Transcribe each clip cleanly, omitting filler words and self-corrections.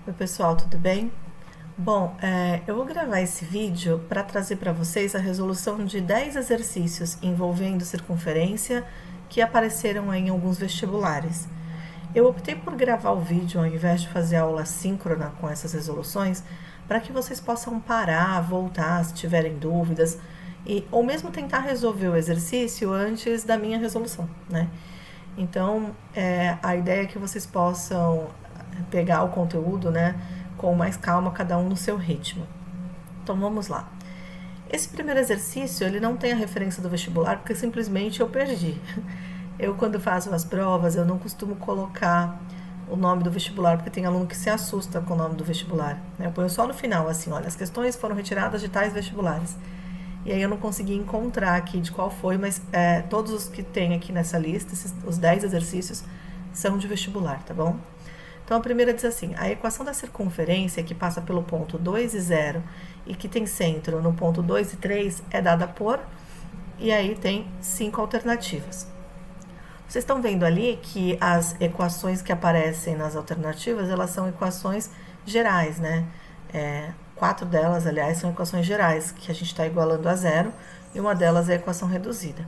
Oi pessoal, tudo bem? Bom, eu vou gravar esse vídeo para trazer para vocês a resolução de 10 exercícios envolvendo circunferência que apareceram em alguns vestibulares. Eu optei por gravar o vídeo ao invés de fazer aula síncrona com essas resoluções para que vocês possam parar, voltar se tiverem dúvidas ou mesmo tentar resolver o exercício antes da minha resolução, né? Então, a ideia é que vocês possam pegar o conteúdo, né, com mais calma, cada um no seu ritmo. Então, vamos lá. Esse primeiro exercício, ele não tem a referência do vestibular, porque simplesmente eu perdi. Eu, quando faço as provas, eu não costumo colocar o nome do vestibular, porque tem aluno que se assusta com o nome do vestibular. Eu ponho só no final, assim, olha, as questões foram retiradas de tais vestibulares. E aí eu não consegui encontrar aqui de qual foi, mas todos os que tem aqui nessa lista, os 10 exercícios, são de vestibular, tá bom? Então a primeira diz assim: a equação da circunferência que passa pelo ponto 2 e 0 e que tem centro no ponto 2 e 3 é dada por... E aí tem 5 alternativas. Vocês estão vendo ali que as equações que aparecem nas alternativas, elas são equações gerais, né? 4 delas, aliás, são equações gerais, que a gente está igualando a zero, e uma delas é a equação reduzida.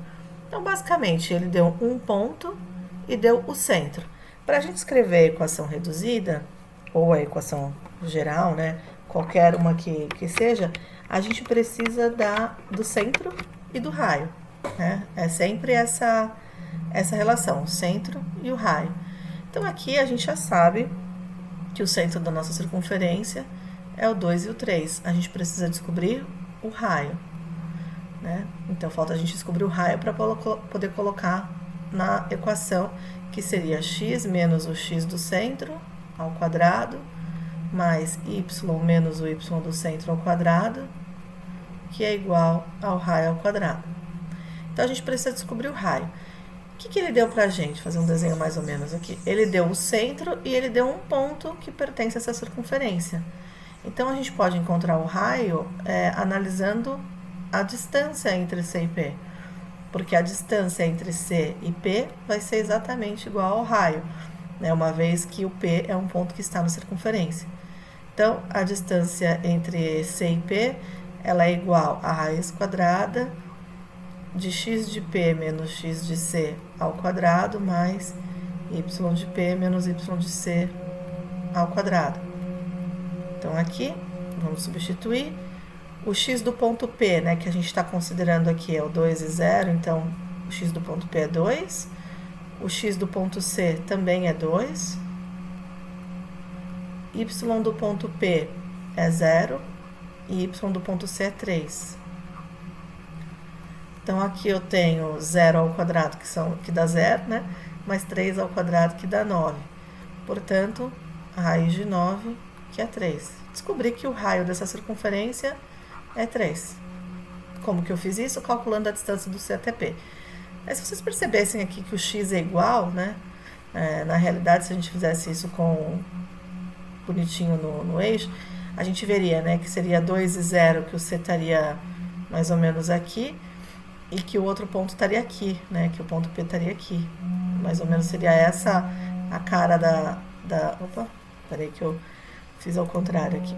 Então, basicamente, ele deu um ponto e deu o centro. Para a gente escrever a equação reduzida, ou a equação geral, né, qualquer uma que seja, a gente precisa do centro e do raio, né? É sempre essa relação, o centro e o raio. Então, aqui a gente já sabe que o centro da nossa circunferência é o 2 e o 3. A gente precisa descobrir o raio, né? Então, falta a gente descobrir o raio para poder colocar na equação, que seria x menos o x do centro ao quadrado, mais y menos o y do centro ao quadrado, que é igual ao raio ao quadrado. Então, a gente precisa descobrir o raio. O que ele deu pra gente? Fazer um desenho mais ou menos aqui. Ele deu o centro e ele deu um ponto que pertence a essa circunferência. Então, a gente pode encontrar o raio analisando a distância entre C e P, porque a distância entre C e P vai ser exatamente igual ao raio, né? Uma vez que o P é um ponto que está na circunferência. Então, a distância entre C e P, ela é igual a raiz quadrada de x de P menos x de C ao quadrado, mais y de P menos y de C ao quadrado. Então, aqui, vamos substituir. O x do ponto P, né, que a gente está considerando aqui, é o 2 e 0, então o x do ponto P é 2. O x do ponto C também é 2. Y do ponto P é 0 e y do ponto C é 3. Então, aqui eu tenho 0 ao quadrado, que dá 0, né? Mais 3 ao quadrado, que dá 9. Portanto, a raiz de 9, que é 3. Descobri que o raio dessa circunferência é 3. Como que eu fiz isso? Calculando a distância do C até P. Mas se vocês percebessem aqui que o x é igual, né? Na realidade, se a gente fizesse isso bonitinho no eixo, a gente veria, né, que seria 2 e 0, que o C estaria mais ou menos aqui, e que o outro ponto estaria aqui, né? Que o ponto P estaria aqui. Mais ou menos seria essa a cara Opa, peraí que eu fiz ao contrário aqui.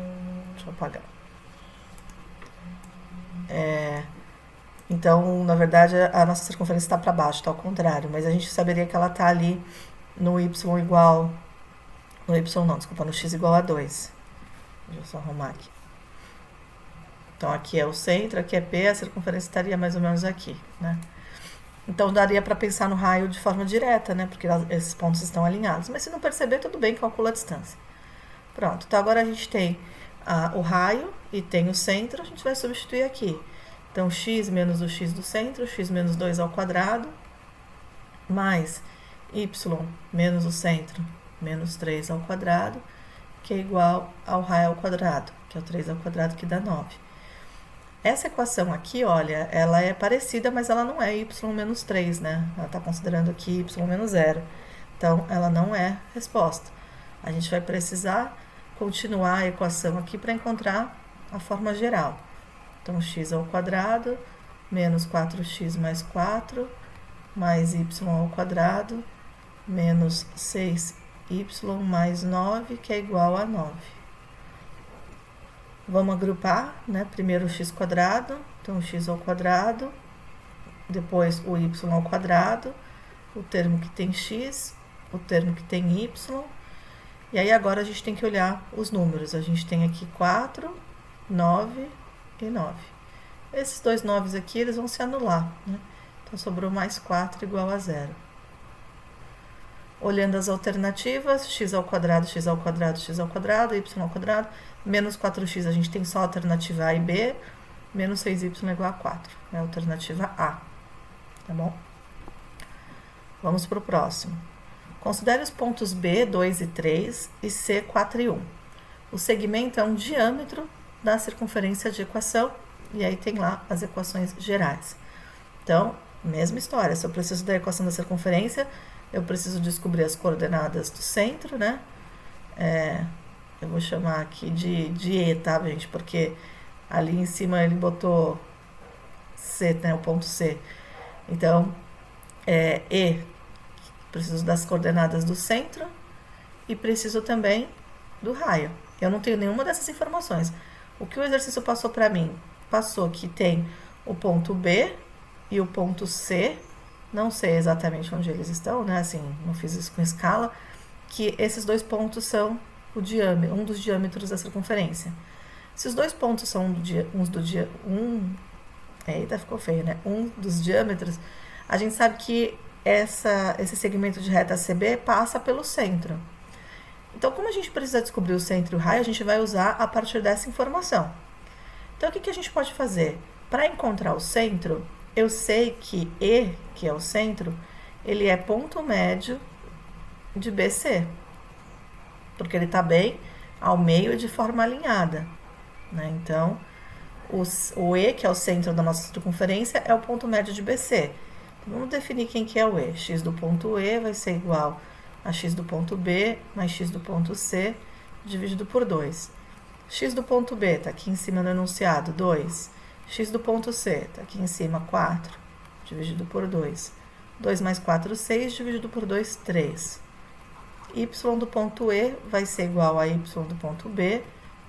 Deixa eu apagar. Então, na verdade, a nossa circunferência está para baixo, está ao contrário. Mas a gente saberia que ela está ali no y igual... No y não, desculpa, no x igual a 2. Deixa eu só arrumar aqui. Então, aqui é o centro, aqui é P, a circunferência estaria mais ou menos aqui, né? Então, daria para pensar no raio de forma direta, né? Porque esses pontos estão alinhados. Mas se não perceber, tudo bem, calcula a distância. Pronto, então agora a gente tem o raio e tem o centro, a gente vai substituir aqui. Então, x menos o x do centro, x menos 2 ao quadrado, mais y menos o centro, menos 3 ao quadrado, que é igual ao raio ao quadrado, que é o 3 ao quadrado, que dá 9. Essa equação aqui, olha, ela é parecida, mas ela não é y menos 3, né? Ela está considerando aqui y menos 0. Então, ela não é resposta. A gente vai precisar continuar a equação aqui para encontrar a forma geral. Então, x ao quadrado menos 4x mais 4 mais y ao quadrado menos 6y y mais 9, que é igual a 9. Vamos agrupar, né? Primeiro o x quadrado, então o x ao quadrado, depois o y ao quadrado, o termo que tem x, o termo que tem y, e aí agora a gente tem que olhar os números. A gente tem aqui 4, 9 e 9. Esses dois 9 aqui, eles vão se anular, né? Então sobrou mais 4 igual a 0. Olhando as alternativas, x ao quadrado, x ao quadrado, x ao quadrado, y ao quadrado, menos 4x, a gente tem só a alternativa A e B, menos 6y igual a 4, é a alternativa A, tá bom? Vamos para o próximo. Considere os pontos B, 2 e 3 e C, 4 e 1. O segmento é um diâmetro da circunferência de equação, e aí tem lá as equações gerais. Então, mesma história, se eu preciso da equação da circunferência, eu preciso descobrir as coordenadas do centro, né? Eu vou chamar aqui de E, tá, gente? Porque ali em cima ele botou C, né? O ponto C. Então, E, preciso das coordenadas do centro e preciso também do raio. Eu não tenho nenhuma dessas informações. O que o exercício passou para mim? Passou que tem o ponto B e o ponto C, não sei exatamente onde eles estão, né? Assim, não fiz isso com escala, que esses dois pontos são o diâmetro, um dos diâmetros da circunferência. Se os dois pontos são eita, ficou feio, né? Um dos diâmetros, a gente sabe que esse segmento de reta CB passa pelo centro. Então, como a gente precisa descobrir o centro e o raio, a gente vai usar a partir dessa informação. Então, o que a gente pode fazer? Para encontrar o centro, eu sei que E, que é o centro, ele é ponto médio de BC, porque ele está bem ao meio de forma alinhada, né? Então, o E, que é o centro da nossa circunferência, é o ponto médio de BC. Vamos definir quem que é o E. X do ponto E vai ser igual a x do ponto B mais x do ponto C dividido por 2. X do ponto B está aqui em cima no enunciado, 2. X do ponto C está aqui em cima, 4, dividido por 2. 2 mais 4, 6, dividido por 2, 3. Y do ponto E vai ser igual a y do ponto B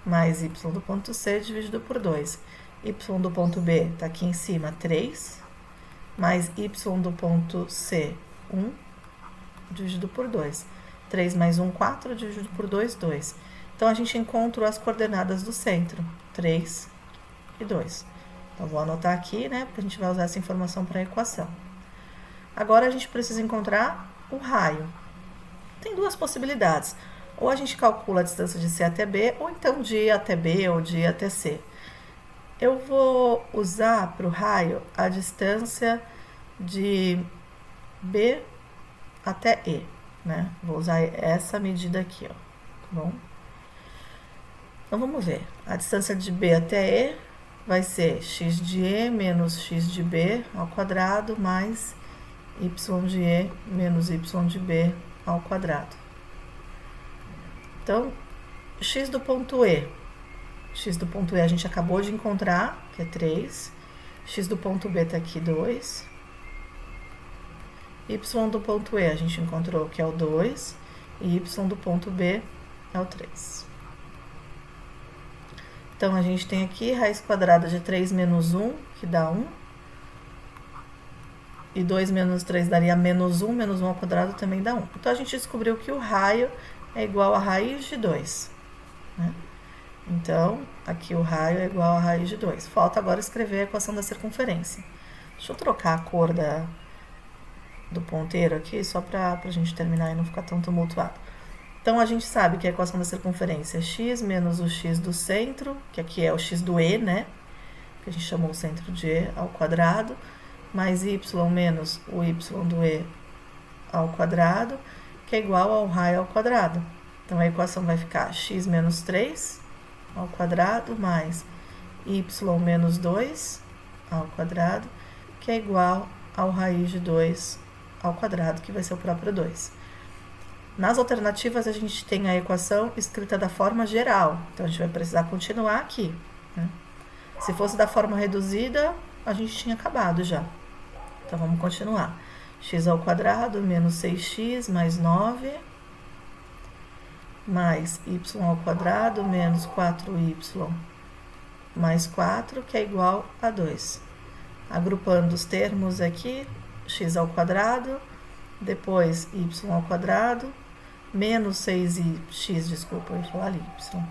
mais y do ponto C dividido por 2. Y do ponto B está aqui em cima, 3. Mais y do ponto C, 1, dividido por 2. 3 mais 1, 4, dividido por 2, 2. Então, a gente encontra as coordenadas do centro, 3 e 2. Então, vou anotar aqui, né, porque a gente vai usar essa informação para a equação. Agora, a gente precisa encontrar o raio. Tem duas possibilidades. Ou a gente calcula a distância de C até B, ou então de E até B ou de E até C. Eu vou usar para o raio a distância de B até E, né? Vou usar essa medida aqui, ó, tá bom? Então, vamos ver. A distância de B até E vai ser x de E menos x de B ao quadrado mais y de E menos y de B ao quadrado. Então, x do ponto E. X do ponto E a gente acabou de encontrar, que é 3. X do ponto B está aqui, 2. Y do ponto E a gente encontrou que é o 2. E Y do ponto B é o 3. Então, a gente tem aqui raiz quadrada de 3 menos 1, que dá 1. E 2 menos 3 daria menos 1 ao quadrado também dá 1. Então, a gente descobriu que o raio é igual a raiz de 2, né? Então, aqui o raio é igual a raiz de 2. Falta agora escrever a equação da circunferência. Deixa eu trocar a cor do ponteiro aqui, só para a gente terminar e não ficar tão tumultuado. Então, a gente sabe que a equação da circunferência é x menos o x do centro, que aqui é o x do E, né? Que a gente chamou o centro de E ao quadrado, mais y menos o y do E ao quadrado, que é igual ao raio ao quadrado. Então, a equação vai ficar x menos 3 ao quadrado mais y menos 2 ao quadrado, que é igual ao raiz de 2 ao quadrado, que vai ser o próprio 2. Nas alternativas, a gente tem a equação escrita da forma geral, então a gente vai precisar continuar aqui, né? Se fosse da forma reduzida, a gente tinha acabado já. Então, vamos continuar. X ao quadrado menos 6x mais 9 mais y ao quadrado menos 4y mais 4, que é igual a 2. Agrupando os termos aqui, x ao quadrado, depois y ao quadrado, menos 6x, desculpa, eu ia falar ali, y,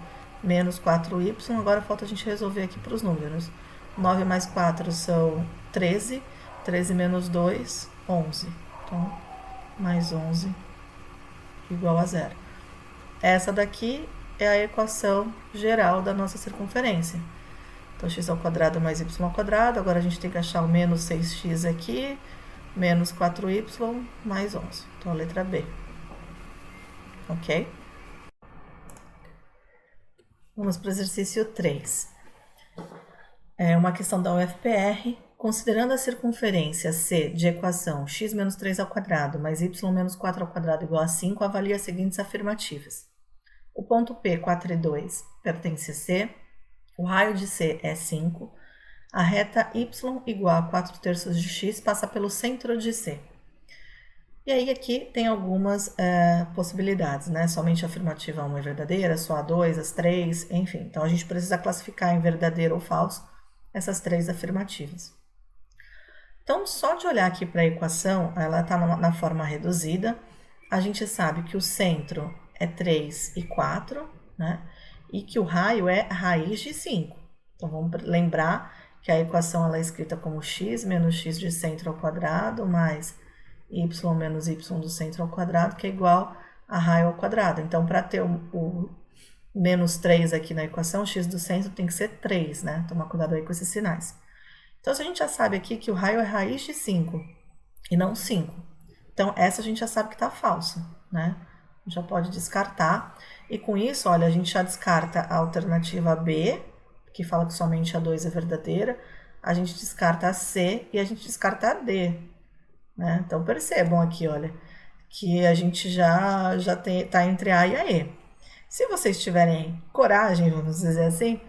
menos 4y, agora falta a gente resolver aqui para os números. 9 mais 4 são 13, 13 menos 2, 11. Então, mais 11 igual a zero. Essa daqui é a equação geral da nossa circunferência. Então, x ao quadrado mais y ao quadrado, agora a gente tem que achar o menos 6x aqui, menos 4y mais 11. Então, a letra B. Ok? Vamos para o exercício 3. É uma questão da UFPR. Considerando a circunferência C de equação x menos 3 ao quadrado mais y menos 4 ao quadrado igual a 5, avalie as seguintes afirmativas. O ponto P, 4 e 2, pertence a C. O raio de C é 5. A reta y igual a 4 terços de x passa pelo centro de C. E aí aqui tem algumas possibilidades, né? Somente a afirmativa 1 é verdadeira, só a 2, as 3, enfim. Então, a gente precisa classificar em verdadeiro ou falso essas 3 afirmativas. Então, só de olhar aqui para a equação, ela está na forma reduzida. A gente sabe que o centro é 3 e 4, né? E que o raio é raiz de 5. Então, vamos lembrar que a equação ela é escrita como x menos x de centro ao quadrado mais y menos y do centro ao quadrado, que é igual a raio ao quadrado. Então, para ter o menos 3 aqui na equação, x do centro tem que ser 3, né? Tomar cuidado aí com esses sinais. Então, se a gente já sabe aqui que o raio é raiz de 5 e não 5, então essa a gente já sabe que está falsa, né? Já pode descartar. E com isso, olha, a gente já descarta a alternativa B, que fala que somente a 2 é verdadeira, a gente descarta a C e a gente descarta a D, né? Então, percebam aqui, olha, que a gente já tá entre A e a E. Se vocês tiverem coragem, vamos dizer assim,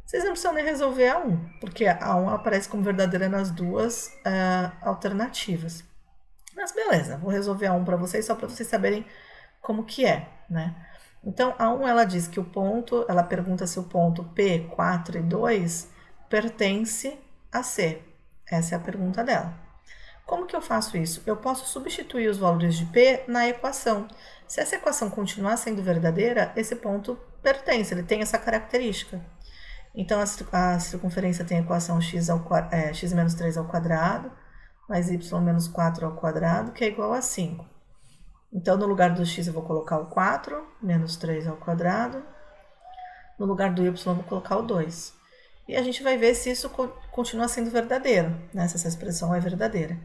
vocês não precisam nem resolver a 1, porque a 1 aparece como verdadeira nas duas alternativas. Mas beleza, vou resolver a 1 para vocês, só para vocês saberem como que é, né? Então, a 1 ela diz que o ponto, ela pergunta se o ponto P, 4 e 2 pertence a C. Essa é a pergunta dela. Como que eu faço isso? Eu posso substituir os valores de P na equação. Se essa equação continuar sendo verdadeira, esse ponto pertence, ele tem essa característica. Então, a circunferência tem a equação x menos 3 ao quadrado, mais y menos 4 ao quadrado, que é igual a 5. Então, no lugar do x eu vou colocar o 4, menos 3 ao quadrado. No lugar do y eu vou colocar o 2. E a gente vai ver se isso continua sendo verdadeiro, né? Se essa expressão é verdadeira.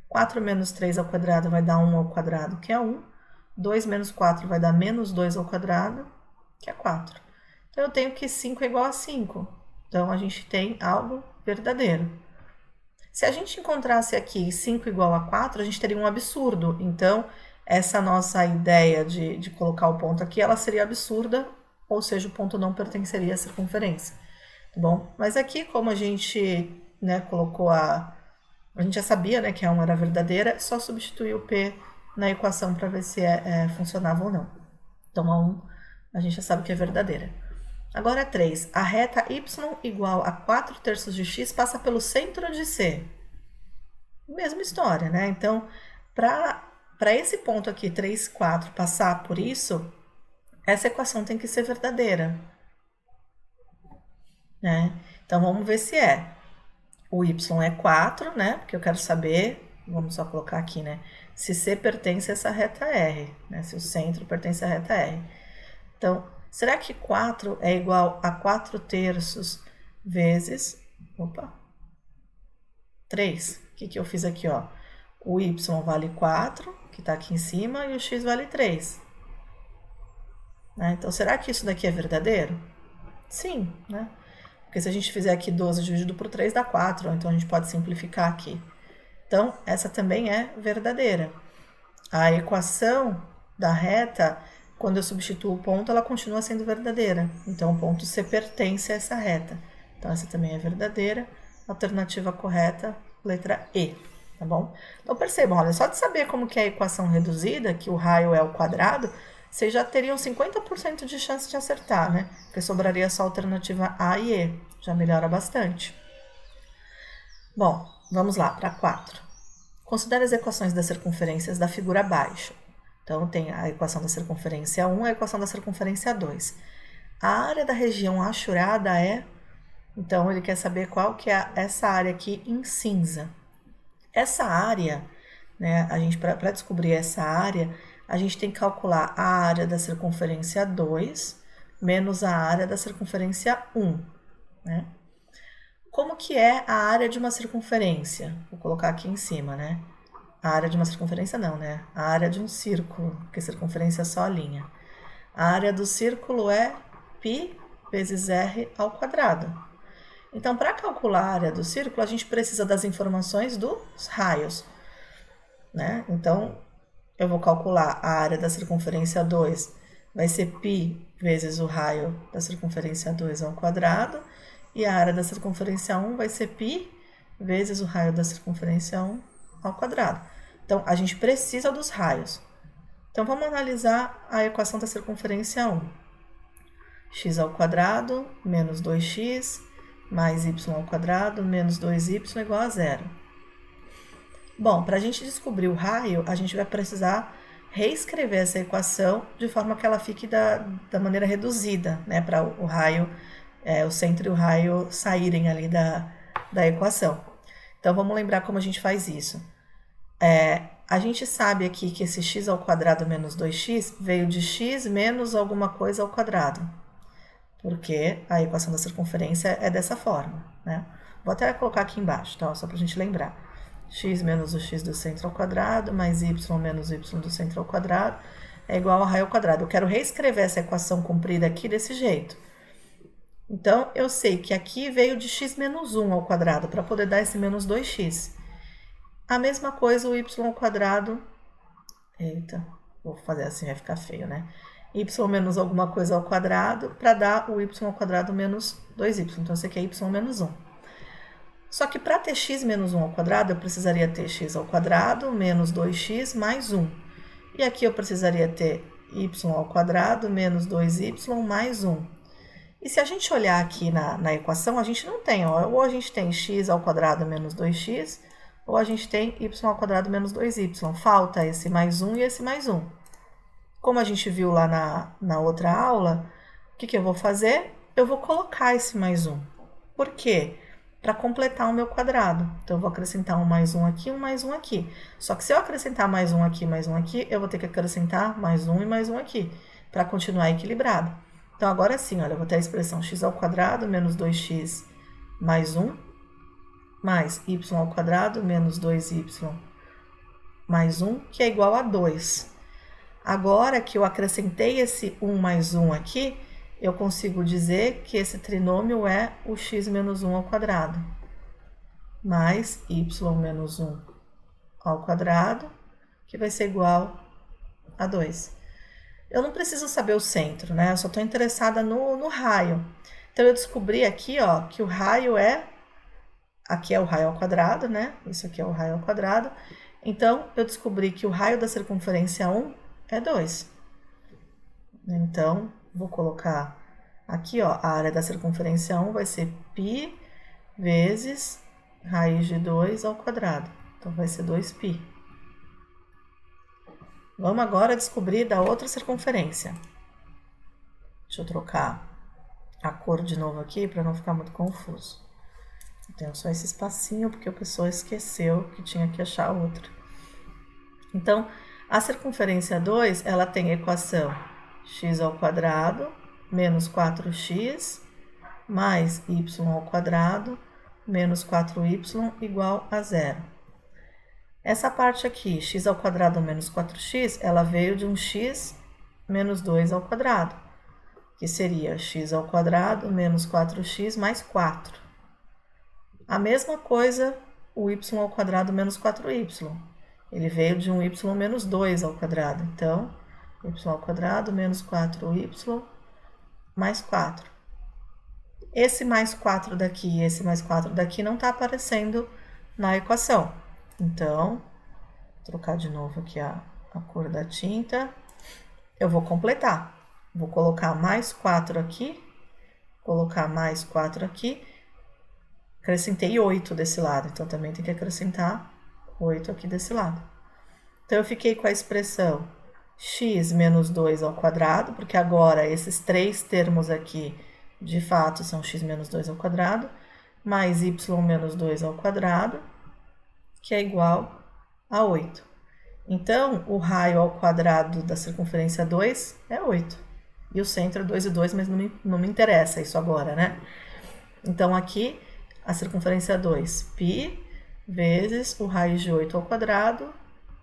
4 menos 3 ao quadrado vai dar 1 ao quadrado, que é 1. 2 menos 4 vai dar menos 2 ao quadrado, que é 4. Então, eu tenho que 5 é igual a 5. Então, a gente tem algo verdadeiro. Se a gente encontrasse aqui 5 igual a 4, a gente teria um absurdo. Então, essa nossa ideia de colocar o ponto aqui, ela seria absurda, ou seja, o ponto não pertenceria à circunferência. Tá bom? Mas aqui, como a gente, né, colocou a gente já sabia, né, que a 1 era verdadeira, só substituir o P na equação para ver se funcionava ou não. Então, a 1 a gente já sabe que é verdadeira. Agora, a 3. A reta y igual a 4 terços de x passa pelo centro de C. Mesma história, né? Então, para esse ponto aqui, 3, 4, passar por isso, essa equação tem que ser verdadeira, né? Então, vamos ver se é. O y é 4, né? Porque eu quero saber, vamos só colocar aqui, né? Se C pertence a essa reta R, né? Se o centro pertence à reta R. Então, será que 4 é igual a 4 terços vezes 3? O que eu fiz aqui, ó? O y vale 4, que está aqui em cima, e o x vale 3. Né? Então, será que isso daqui é verdadeiro? Sim, né? Porque se a gente fizer aqui 12 dividido por 3 dá 4, então a gente pode simplificar aqui. Então, essa também é verdadeira. A equação da reta, quando eu substituo o ponto, ela continua sendo verdadeira. Então, o ponto C pertence a essa reta. Então, essa também é verdadeira. Alternativa correta, letra E, tá bom? Então, percebam, olha, só de saber como que é a equação reduzida, que o raio é ao quadrado, vocês já teriam 50% de chance de acertar, né? Porque sobraria só a alternativa A e E, já melhora bastante. Bom, vamos lá para 4. Considere as equações das circunferências da figura abaixo. Então, tem a equação da circunferência 1 e a equação da circunferência 2. A área da região achurada é... Então, ele quer saber qual que é essa área aqui em cinza. Essa área, né, para descobrir essa área, a gente tem que calcular a área da circunferência 2 menos a área da circunferência 1, né? Como que é a área de uma circunferência? Vou colocar aqui em cima, né? A área de uma circunferência não, né? A área de um círculo, porque circunferência é só a linha. A área do círculo é π vezes r ao quadrado. Então, para calcular a área do círculo, a gente precisa das informações dos raios, né? Então, eu vou calcular a área da circunferência 2, vai ser π vezes o raio da circunferência 2 ao quadrado, e a área da circunferência 1 vai ser π vezes o raio da circunferência 1 ao quadrado. Então, a gente precisa dos raios. Então, vamos analisar a equação da circunferência 1. X ao quadrado menos 2x mais y ao quadrado menos 2y igual a zero. Bom, para a gente descobrir o raio, a gente vai precisar reescrever essa equação de forma que ela fique da maneira reduzida, né? Para o raio, o centro e o raio saírem ali da equação. Então, vamos lembrar como a gente faz isso. A gente sabe aqui que esse x ao quadrado menos 2x veio de x menos alguma coisa ao quadrado, porque a equação da circunferência é dessa forma, né? Vou até colocar aqui embaixo, tá? Só para a gente lembrar. X menos o x do centro ao quadrado, mais y menos y do centro ao quadrado, é igual ao raio ao quadrado. Eu quero reescrever essa equação comprida aqui desse jeito. Então, eu sei que aqui veio de x menos 1 ao quadrado, para poder dar esse menos 2x. A mesma coisa o y ao quadrado... Eita, vou fazer assim, vai ficar feio, né? Y menos alguma coisa ao quadrado, para dar o y ao quadrado menos 2y. Então, esse aqui é y menos 1. Só que para ter x menos 1 ao quadrado, eu precisaria ter x ao quadrado menos 2x mais 1. E aqui eu precisaria ter y ao quadrado menos 2y mais 1. E se a gente olhar aqui na equação, a gente não tem, ó, ou a gente tem x ao quadrado menos 2x, ou a gente tem y ao quadrado menos 2y. Falta esse mais 1 e esse mais 1. Como a gente viu lá na outra aula, o que eu vou fazer? Eu vou colocar esse mais 1. Por quê? Para completar o meu quadrado. Então, eu vou acrescentar um mais 1 aqui, um mais 1 aqui. Só que se eu acrescentar mais 1 aqui, mais 1 aqui, eu vou ter que acrescentar mais 1 e mais 1 aqui, para continuar equilibrado. Então, agora sim, olha, eu vou ter a expressão x ao quadrado menos 2x mais 1, mais y ao quadrado menos 2y mais 1, que é igual a 2. Agora que eu acrescentei esse 1 mais 1 aqui, eu consigo dizer que esse trinômio é o x menos 1 ao quadrado, mais y menos 1 ao quadrado, que vai ser igual a 2. Eu não preciso saber o centro, né? Eu só estou interessada no raio. Então, eu descobri aqui, ó, que o raio aqui é o raio ao quadrado, né? Isso aqui é o raio ao quadrado. Então, eu descobri que o raio da circunferência 1 é 2. Então, vou colocar aqui, ó, a área da circunferência 1 vai ser π vezes raiz de 2 ao quadrado. Então, vai ser 2π. Vamos agora descobrir da outra circunferência. Deixa eu trocar a cor de novo aqui para não ficar muito confuso. Eu tenho só esse espacinho porque a pessoa esqueceu que tinha que achar outra. Então, a circunferência 2, ela tem a equação x ao quadrado menos 4x mais y ao quadrado menos 4y igual a zero. Essa parte aqui, x ao quadrado menos 4x, ela veio de um x menos 2 ao quadrado, que seria x ao quadrado menos 4x mais 4. A mesma coisa, o y ao quadrado menos 4y. Ele veio de um y menos 2 ao quadrado. Então, y ao quadrado menos 4y mais 4. Esse mais 4 daqui e esse mais 4 daqui não está aparecendo na equação. Então, vou trocar de novo aqui a cor da tinta. eu vou completar. Vou colocar mais 4 aqui, colocar mais 4 aqui. Acrescentei 8 desse lado, então também tem que acrescentar 8 aqui desse lado. Então, eu fiquei com a expressão x menos 2 ao quadrado, porque agora esses três termos aqui, de fato, são x menos 2 ao quadrado, mais y menos 2 ao quadrado, que é igual a 8. Então, o raio ao quadrado da circunferência 2 é 8. E o centro é 2 e 2, mas não me interessa isso agora, né? Então, aqui, a circunferência é 2, π vezes o raiz de 8 ao quadrado,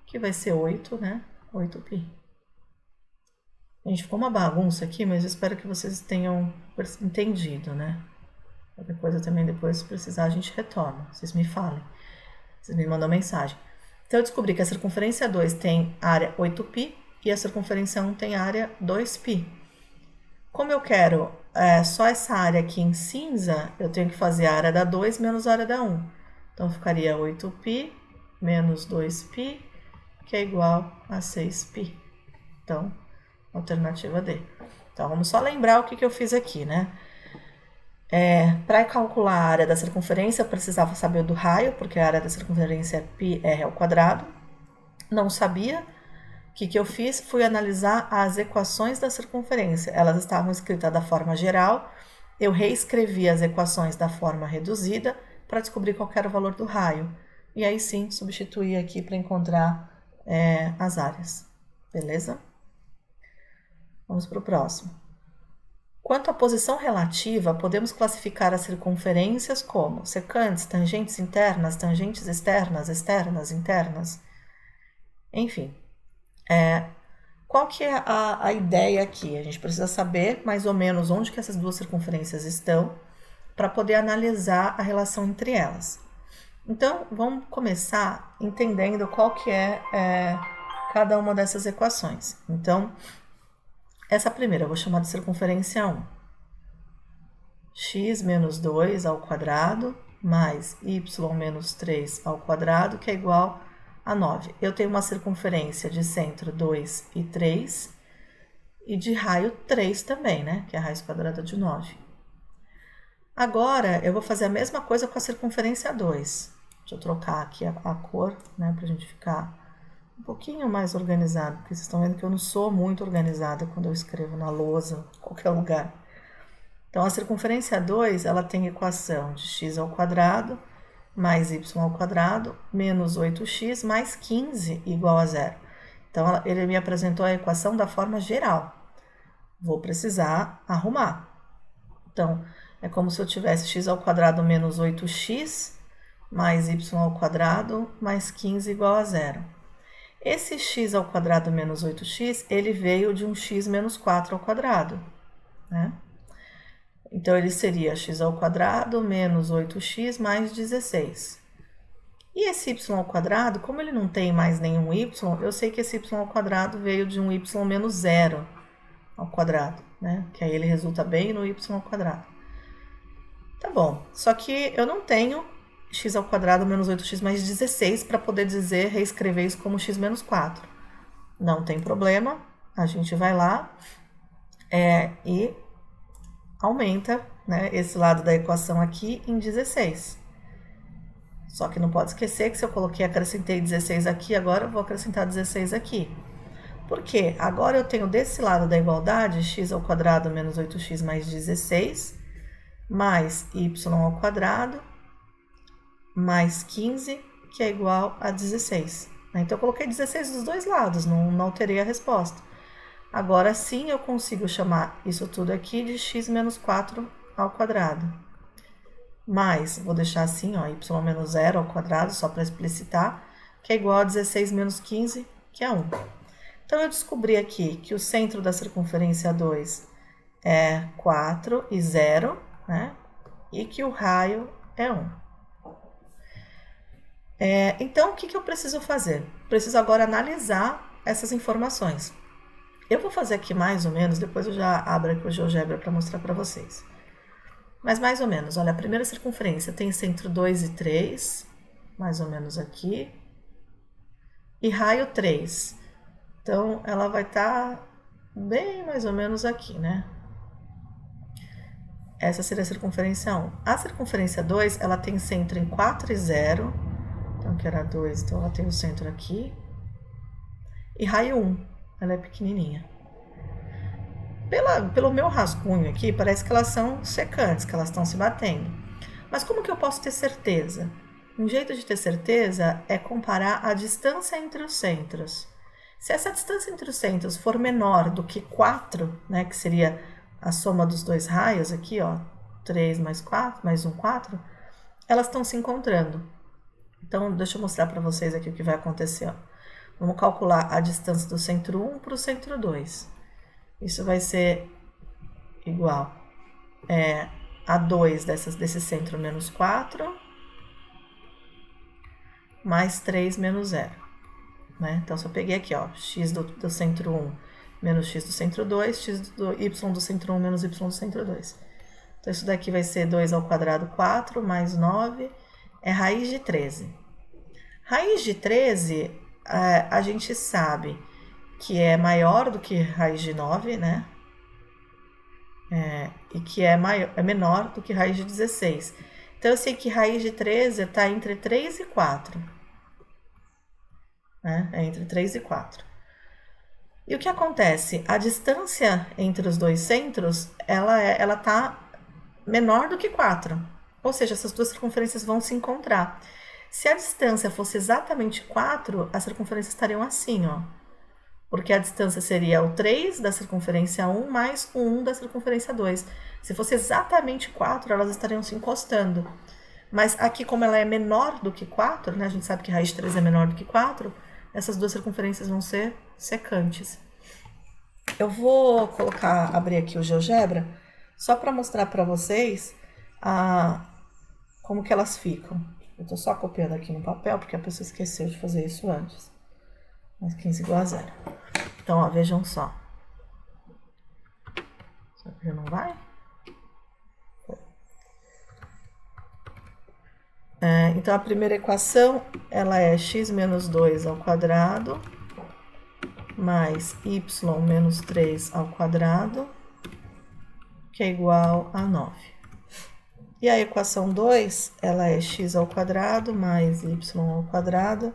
que vai ser 8, né? 8π. Gente, ficou uma bagunça aqui, mas eu espero que vocês tenham entendido, né? Qualquer coisa também depois, se precisar, a gente retoma. Vocês me falem. Vocês me mandam mensagem. Então, eu descobri que a circunferência 2 tem área 8π e a circunferência 1 tem área 2π. Como eu quero só essa área aqui em cinza, eu tenho que fazer a área da 2 menos a área da 1. Então, ficaria 8π menos 2π, que é igual a 6π. Então, alternativa D. Então, vamos só lembrar o que eu fiz aqui, né? Para calcular a área da circunferência, eu precisava saber do raio, porque a área da circunferência é πr ao quadrado. Não sabia. O que eu fiz? Fui analisar as equações da circunferência. Elas estavam escritas da forma geral. Eu reescrevi as equações da forma reduzida para descobrir qual era o valor do raio. E aí sim, substituí aqui para encontrar as áreas. Beleza? Vamos para o próximo. Quanto à posição relativa, podemos classificar as circunferências como secantes, tangentes internas, tangentes externas, externas, internas. Enfim, qual que é a ideia aqui? A gente precisa saber mais ou menos onde que essas duas circunferências estão para poder analisar a relação entre elas. Então, vamos começar entendendo qual que é cada uma dessas equações. Então, essa primeira eu vou chamar de circunferência 1. X menos 2 ao quadrado mais y menos 3 ao quadrado, que é igual a 9. Eu tenho uma circunferência de centro 2 e 3 e de raio 3 também, né? Que é a raiz quadrada de 9. Agora, eu vou fazer a mesma coisa com a circunferência 2. Deixa eu trocar aqui a cor, né? Pra gente ficar um pouquinho mais organizado, porque vocês estão vendo que eu não sou muito organizada quando eu escrevo na lousa, em qualquer lugar. Então, a circunferência 2, ela tem equação de x ao quadrado mais y ao quadrado menos 8x mais 15 igual a 0. Então, ele me apresentou a equação da forma geral. Vou precisar arrumar. Então, é como se eu tivesse x ao quadrado menos 8x mais y ao quadrado mais 15 igual a 0. Esse x ao quadrado menos 8x, ele veio de um x menos 4 ao quadrado, né? Então, ele seria x ao quadrado menos 8x mais 16. E esse y ao quadrado, como ele não tem mais nenhum y, eu sei que esse y ao quadrado veio de um y menos 0 ao quadrado, né? Que aí ele resulta bem no y ao quadrado. Tá bom, só que eu não tenho x ao quadrado menos 8x mais 16 para poder reescrever isso como x menos 4. Não tem problema, a gente vai lá e aumenta, né, esse lado da equação aqui em 16. Só que não pode esquecer que se eu acrescentei 16 aqui, agora eu vou acrescentar 16 aqui. Por quê? Agora eu tenho desse lado da igualdade x ao quadrado menos 8x mais 16, mais y ao quadrado, mais 15, que é igual a 16. Então, eu coloquei 16 dos dois lados, não alterei a resposta. Agora sim eu consigo chamar isso tudo aqui de x menos 4 ao quadrado. Mais, vou deixar assim, ó, y menos 0 ao quadrado, só para explicitar, que é igual a 16 menos 15, que é 1. Então, eu descobri aqui que o centro da circunferência 2 é 4 e 0, né? E que o raio é 1. Então, o que eu preciso fazer? Preciso agora analisar essas informações. Eu vou fazer aqui mais ou menos, depois eu já abro aqui o GeoGebra para mostrar para vocês. Mas mais ou menos, olha, a primeira circunferência tem centro 2 e 3, mais ou menos aqui, e raio 3. Então, ela vai estar bem mais ou menos aqui, né? Essa seria a circunferência 1. A circunferência 2, ela tem centro em 4 e 0. Então, que era 2, então ela tem o centro aqui. E raio 1, ela é pequenininha. Pelo meu rascunho aqui, parece que elas são secantes, que elas estão se batendo. Mas como que eu posso ter certeza? Um jeito de ter certeza é comparar a distância entre os centros. Se essa distância entre os centros for menor do que 4, né, que seria a soma dos dois raios aqui, ó, 3 mais 4, mais 1, 4, elas estão se encontrando. Então, deixa eu mostrar para vocês aqui o que vai acontecer, ó. Vamos calcular a distância do centro 1 para o centro 2. Isso vai ser igual a 2 desse centro menos 4, mais 3 menos 0. Né? Então, se eu peguei aqui, ó, x do centro 1 menos x do centro 2, x do y do centro 1 menos y do centro 2. Então, isso daqui vai ser 2 ao quadrado, 4, mais 9, é raiz de 13. Raiz de 13, a gente sabe que é maior do que raiz de 9, né? E que é menor do que raiz de 16. Então, eu sei que raiz de 13 está entre 3 e 4. Né? É entre 3 e 4. E o que acontece? A distância entre os dois centros, ela está menor do que 4. Ou seja, essas duas circunferências vão se encontrar. Se a distância fosse exatamente 4, as circunferências estariam assim, ó. Porque a distância seria o 3 da circunferência 1 mais o 1 da circunferência 2. Se fosse exatamente 4, elas estariam se encostando. Mas aqui, como ela é menor do que 4, né, a gente sabe que raiz de 3 é menor do que 4, essas duas circunferências vão ser secantes. Eu vou abrir aqui o GeoGebra, só para mostrar para vocês como que elas ficam. Eu estou só copiando aqui no papel, porque a pessoa esqueceu de fazer isso antes. Mas 15 igual a 0. Então, ó, vejam só. Será que já não vai? Então, a primeira equação, ela é x menos 2 ao quadrado, mais y menos 3 ao quadrado, que é igual a 9. E a equação 2, ela é x ao quadrado mais y ao quadrado,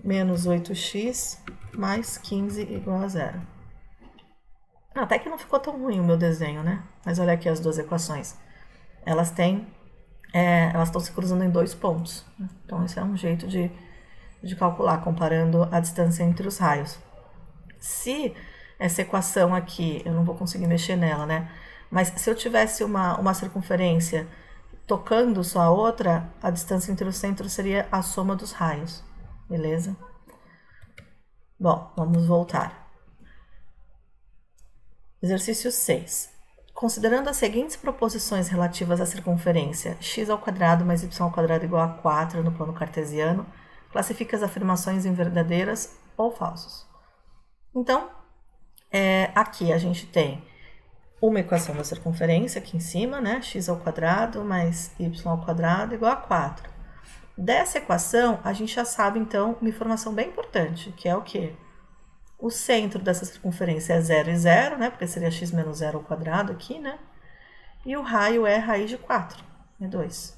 menos 8x, mais 15 igual a 0. Até que não ficou tão ruim o meu desenho, né? Mas olha aqui as duas equações. Elas estão se cruzando em 2 pontos. Então, esse é um jeito de calcular, comparando a distância entre os raios. Se essa equação aqui, eu não vou conseguir mexer nela, né? Mas se eu tivesse uma circunferência tocando só a outra, a distância entre os centros seria a soma dos raios. Beleza? Bom, vamos voltar. Exercício 6. Considerando as seguintes proposições relativas à circunferência x ao quadrado mais y ao quadrado igual a 4 no plano cartesiano, classifica as afirmações em verdadeiras ou falsas. Então, aqui a gente tem uma equação da circunferência aqui em cima, né? X ao quadrado mais y ao quadrado igual a 4. Dessa equação, a gente já sabe, então, uma informação bem importante, que é o quê? O centro dessa circunferência é 0 e 0, né? Porque seria x menos 0 ao quadrado aqui, né? E o raio é raiz de 4, é 2.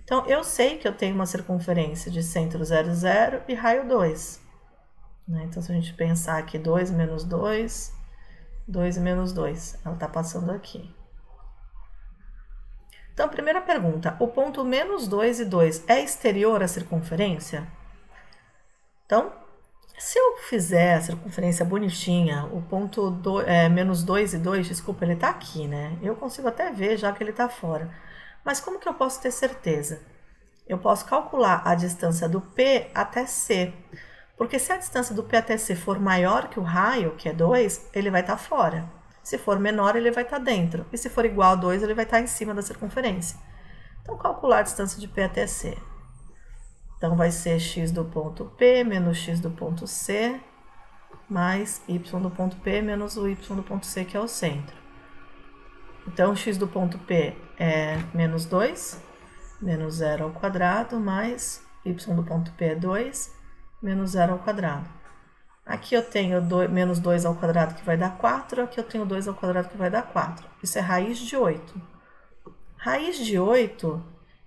Então, eu sei que eu tenho uma circunferência de centro 0, 0 e raio 2. Né? Então, se a gente pensar aqui 2 menos 2, 2 menos 2, ela está passando aqui. Então, primeira pergunta, o ponto menos 2 e 2 é exterior à circunferência? Então, se eu fizer a circunferência bonitinha, o ponto menos 2 e 2, desculpa, ele está aqui, né? Eu consigo até ver já que ele está fora. Mas como que eu posso ter certeza? Eu posso calcular a distância do P até C. Porque se a distância do P até C for maior que o raio, que é 2, ele vai estar fora. Se for menor, ele vai estar dentro. E se for igual a 2, ele vai estar em cima da circunferência. Então, calcular a distância de P até C. Então, vai ser x do ponto P menos x do ponto C, mais y do ponto P menos o y do ponto C, que é o centro. Então, x do ponto P é menos 2, menos 0 ao quadrado, mais y do ponto P é 2, menos 0 ao quadrado. Aqui eu tenho menos 2 ao quadrado, que vai dar 4. Aqui eu tenho 2 ao quadrado, que vai dar 4. Isso é raiz de 8. Raiz de 8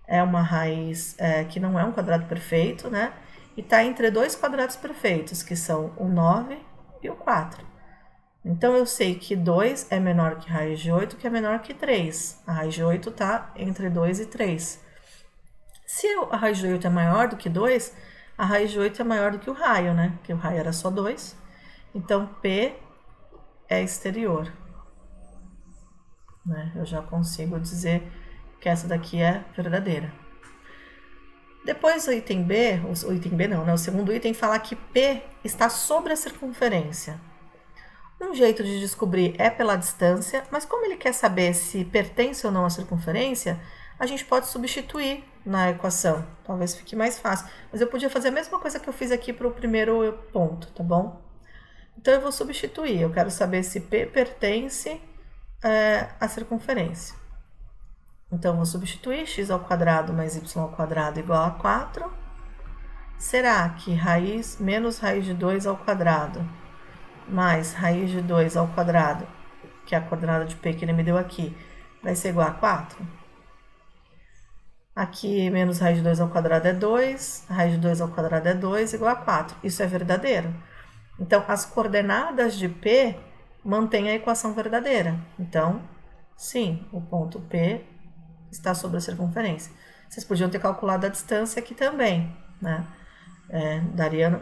é uma raiz que não é um quadrado perfeito, né? E está entre dois quadrados perfeitos, que são o 9 e o 4. Então, eu sei que 2 é menor que raiz de 8, que é menor que 3. A raiz de 8 está entre 2 e 3. Se a raiz de 8 é maior do que 2, a raiz de 8 é maior do que o raio, né? Porque o raio era só 2. Então, P é exterior. Né? Eu já consigo dizer que essa daqui é verdadeira. Depois o item B, o item B não, né? O segundo item fala que P está sobre a circunferência. Um jeito de descobrir é pela distância, mas como ele quer saber se pertence ou não à circunferência, a gente pode substituir na equação. Talvez fique mais fácil. Mas eu podia fazer a mesma coisa que eu fiz aqui para o primeiro ponto, tá bom? Então eu vou substituir. Eu quero saber se P pertence à circunferência. Então, eu vou substituir x ao quadrado mais y ao quadrado igual a 4. Será que menos raiz de 2 ao quadrado mais raiz de 2 ao quadrado, que é a coordenada de P que ele me deu aqui, vai ser igual a 4? Aqui, menos raiz de 2 ao quadrado é 2, raiz de 2 ao quadrado é 2, igual a 4. Isso é verdadeiro. Então, as coordenadas de P mantêm a equação verdadeira. Então, sim, o ponto P está sobre a circunferência. Vocês podiam ter calculado a distância aqui também, né?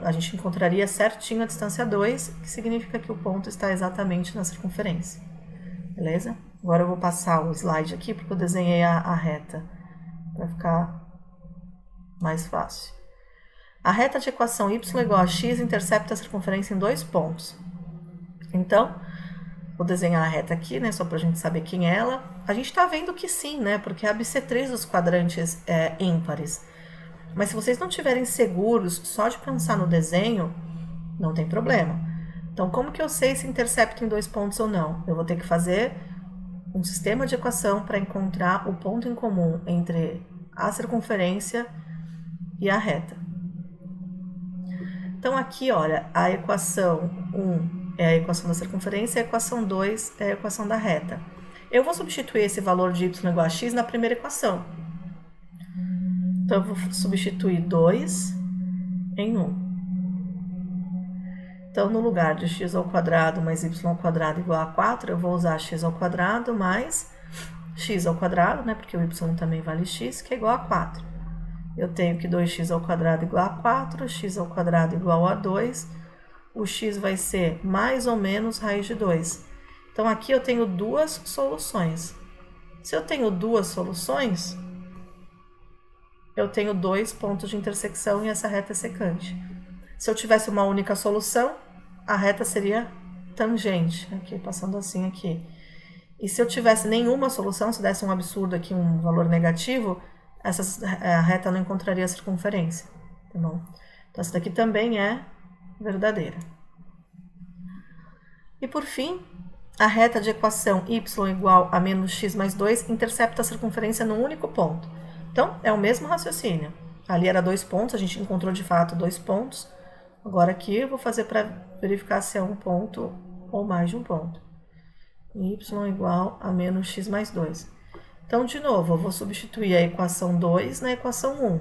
A gente encontraria certinho a distância 2, que significa que o ponto está exatamente na circunferência. Beleza? Agora eu vou passar o slide aqui, porque eu desenhei a reta, para ficar mais fácil. A reta de equação y igual a x intercepta a circunferência em 2 pontos. Então, vou desenhar a reta aqui, né, só para a gente saber quem é ela. A gente está vendo que sim, né, porque é a bissetriz dos quadrantes ímpares. Mas se vocês não estiverem seguros só de pensar no desenho, não tem problema. Então, como que eu sei se intercepta em 2 pontos ou não? Eu vou ter que fazer um sistema de equação para encontrar o ponto em comum entre a circunferência e a reta. Então, aqui, olha, a equação 1 é a equação da circunferência, a equação 2 é a equação da reta. Eu vou substituir esse valor de y igual a x na primeira equação. Então, eu vou substituir 2 em 1. Então, no lugar de x ao quadrado mais y ao quadrado igual a 4, eu vou usar x ao quadrado mais x ao quadrado, né? Porque o y também vale x, que é igual a 4. Eu tenho que 2x ao quadrado igual a 4, x ao quadrado igual a 2. O x vai ser mais ou menos raiz de 2. Então, aqui eu tenho duas soluções. Se eu tenho duas soluções, eu tenho 2 pontos de intersecção e essa reta é secante. Se eu tivesse uma única solução, a reta seria tangente, aqui, passando assim aqui. E se eu tivesse nenhuma solução, se desse um absurdo aqui, um valor negativo, a reta não encontraria a circunferência, tá bom? Então, essa daqui também é verdadeira. E por fim, a reta de equação y igual a menos x mais 2 intercepta a circunferência num único ponto. Então, é o mesmo raciocínio. Ali era 2 pontos, a gente encontrou de fato 2 pontos. Agora aqui eu vou fazer para verificar se é um ponto ou mais de um ponto. Y igual a menos x mais 2. Então, de novo, eu vou substituir a equação 2 na equação 1.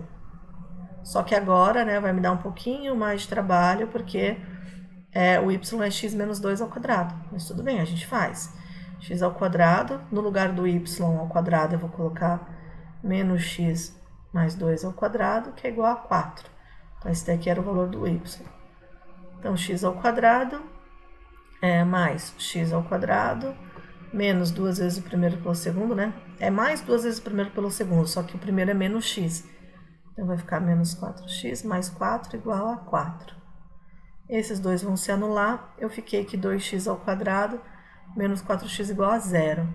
Só que agora, né, vai me dar um pouquinho mais de trabalho, porque o y é x menos 2 ao quadrado. Mas tudo bem, a gente faz. X ao quadrado, no lugar do y ao quadrado eu vou colocar menos x mais 2 ao quadrado, que é igual a 4. Então, esse daqui era o valor do y. Então, x ao quadrado mais x ao quadrado, menos 2 vezes o primeiro pelo segundo, né? É mais 2 vezes o primeiro pelo segundo, só que o primeiro é menos x. Então, vai ficar menos 4x mais 4 igual a 4. Esses dois vão se anular. Eu fiquei que 2x ao quadrado menos 4x igual a 0.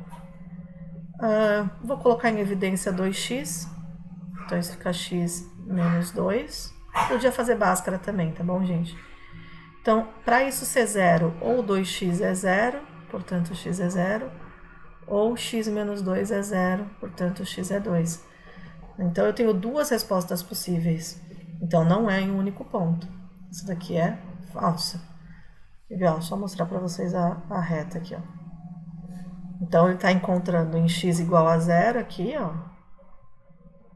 Vou colocar em evidência 2x. Então, isso fica x menos 2. Podia fazer Bhaskara também, tá bom, gente? Então, para isso ser 0, ou 2x é 0, portanto, x é 0, ou x menos 2 é 0, portanto, x é 2. Então, eu tenho duas respostas possíveis. Então, não é em um único ponto. Isso daqui é falso. Legal, só mostrar para vocês a reta aqui, ó. Então, ele está encontrando em x igual a 0 aqui, ó.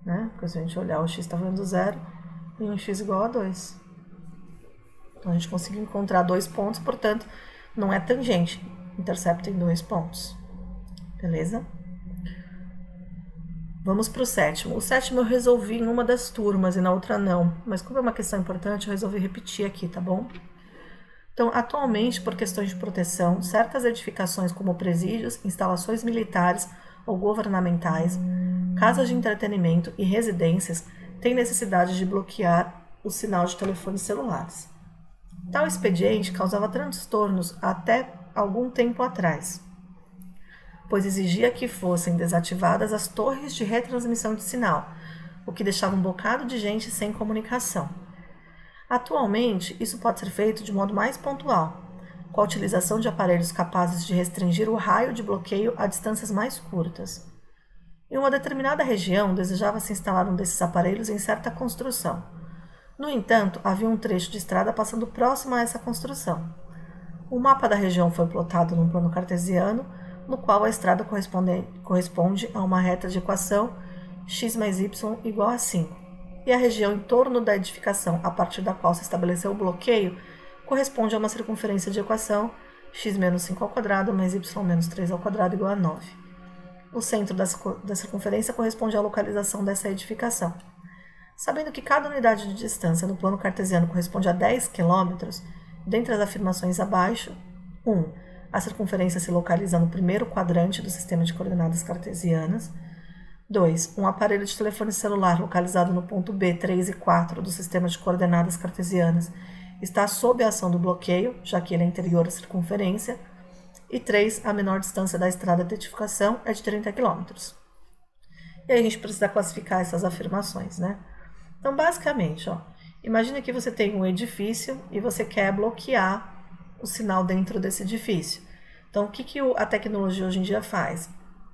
Né? Porque se a gente olhar, o x está valendo 0 e em x igual a 2. Então, a gente conseguiu encontrar 2 pontos, portanto, não é tangente. Intercepta em 2 pontos. Beleza? Vamos para o sétimo. O sétimo eu resolvi em uma das turmas e na outra não. Mas como é uma questão importante, eu resolvi repetir aqui, tá bom? Então, atualmente, por questões de proteção, certas edificações como presídios, instalações militares ou governamentais, casas de entretenimento e residências têm necessidade de bloquear o sinal de telefones celulares. Tal expediente causava transtornos até algum tempo atrás, pois exigia que fossem desativadas as torres de retransmissão de sinal, o que deixava um bocado de gente sem comunicação. Atualmente, isso pode ser feito de modo mais pontual, com a utilização de aparelhos capazes de restringir o raio de bloqueio a distâncias mais curtas. Em uma determinada região, desejava-se instalar um desses aparelhos em certa construção. No entanto, havia um trecho de estrada passando próximo a essa construção. O mapa da região foi plotado num plano cartesiano, no qual a estrada corresponde a uma reta de equação x mais y igual a 5. E a região em torno da edificação, a partir da qual se estabeleceu o bloqueio, corresponde a uma circunferência de equação x menos 5 ao quadrado mais y menos 3 ao quadrado igual a 9. O centro da circunferência corresponde à localização dessa edificação. Sabendo que cada unidade de distância no plano cartesiano corresponde a 10 km, dentre as afirmações abaixo, 1. A circunferência se localiza no primeiro quadrante do sistema de coordenadas cartesianas. 2. Um aparelho de telefone celular localizado no ponto B, 3 e 4 do sistema de coordenadas cartesianas está sob a ação do bloqueio, já que ele é interior à circunferência. E 3. A menor distância da estrada de edificação é de 30 km. E aí a gente precisa classificar essas afirmações, né? Então, basicamente, ó, imagina que você tem um edifício e você quer bloquear o sinal dentro desse edifício. Então, o que a tecnologia hoje em dia faz?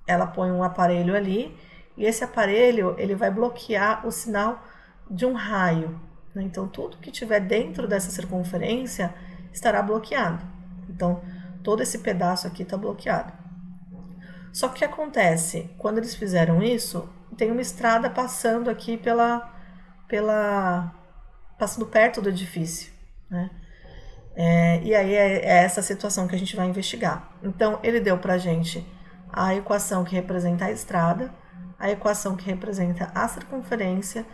Ela põe um aparelho ali e esse aparelho ele vai bloquear o sinal de um raio. Né? Então, tudo que estiver dentro dessa circunferência estará bloqueado. Então, todo esse pedaço aqui está bloqueado. Só que o que acontece? Quando eles fizeram isso, tem uma estrada passando aqui passando perto do edifício, né? E aí é essa situação que a gente vai investigar. Então, ele deu pra gente a equação que representa a estrada, a equação que representa a circunferência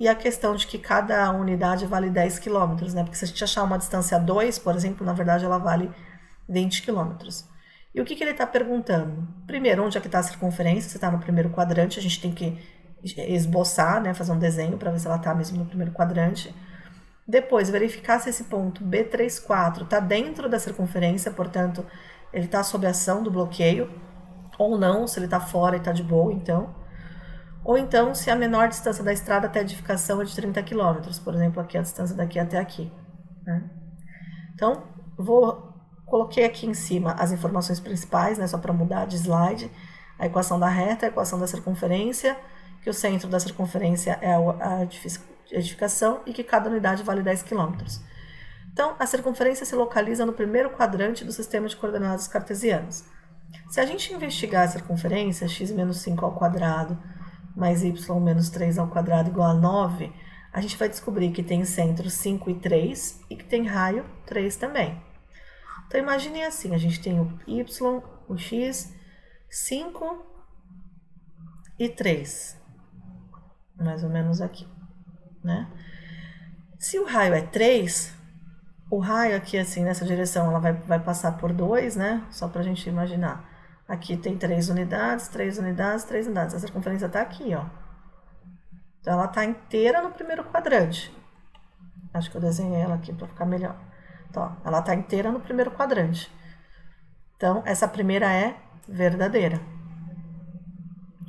e a questão de que cada unidade vale 10 km, né? Porque se a gente achar uma distância 2, por exemplo, na verdade ela vale 20 km. E o que ele está perguntando? Primeiro, onde é que está a circunferência? Se está no primeiro quadrante, a gente tem que esboçar, né? Fazer um desenho para ver se ela está mesmo no primeiro quadrante. Depois, verificar se esse ponto B34 está dentro da circunferência, portanto, ele está sob a ação do bloqueio, ou não, se ele está fora e está de boa, então. Ou então, se a menor distância da estrada até a edificação é de 30 km, por exemplo, aqui a distância daqui até aqui. Né? Então, coloquei aqui em cima as informações principais, né, só para mudar de slide, a equação da reta, a equação da circunferência, que o centro da circunferência é a edificação e que cada unidade vale 10 km. Então, a circunferência se localiza no primeiro quadrante do sistema de coordenadas cartesianas. Se a gente investigar a circunferência, x menos 5 ao quadrado mais y menos 3 ao quadrado igual a 9, a gente vai descobrir que tem centro 5 e 3 e que tem raio 3 também. Então, imaginem assim, a gente tem o y, o x, 5 e 3, mais ou menos aqui, né? Se o raio é 3, o raio aqui, assim, nessa direção, ela vai passar por 2, né? Só pra gente imaginar. Aqui tem 3 unidades, 3 unidades, 3 unidades. A circunferência tá aqui, ó. Então, ela tá inteira no primeiro quadrante. Acho que eu desenhei ela aqui pra ficar melhor. Então, ela tá inteira no primeiro quadrante. Então, essa primeira é verdadeira.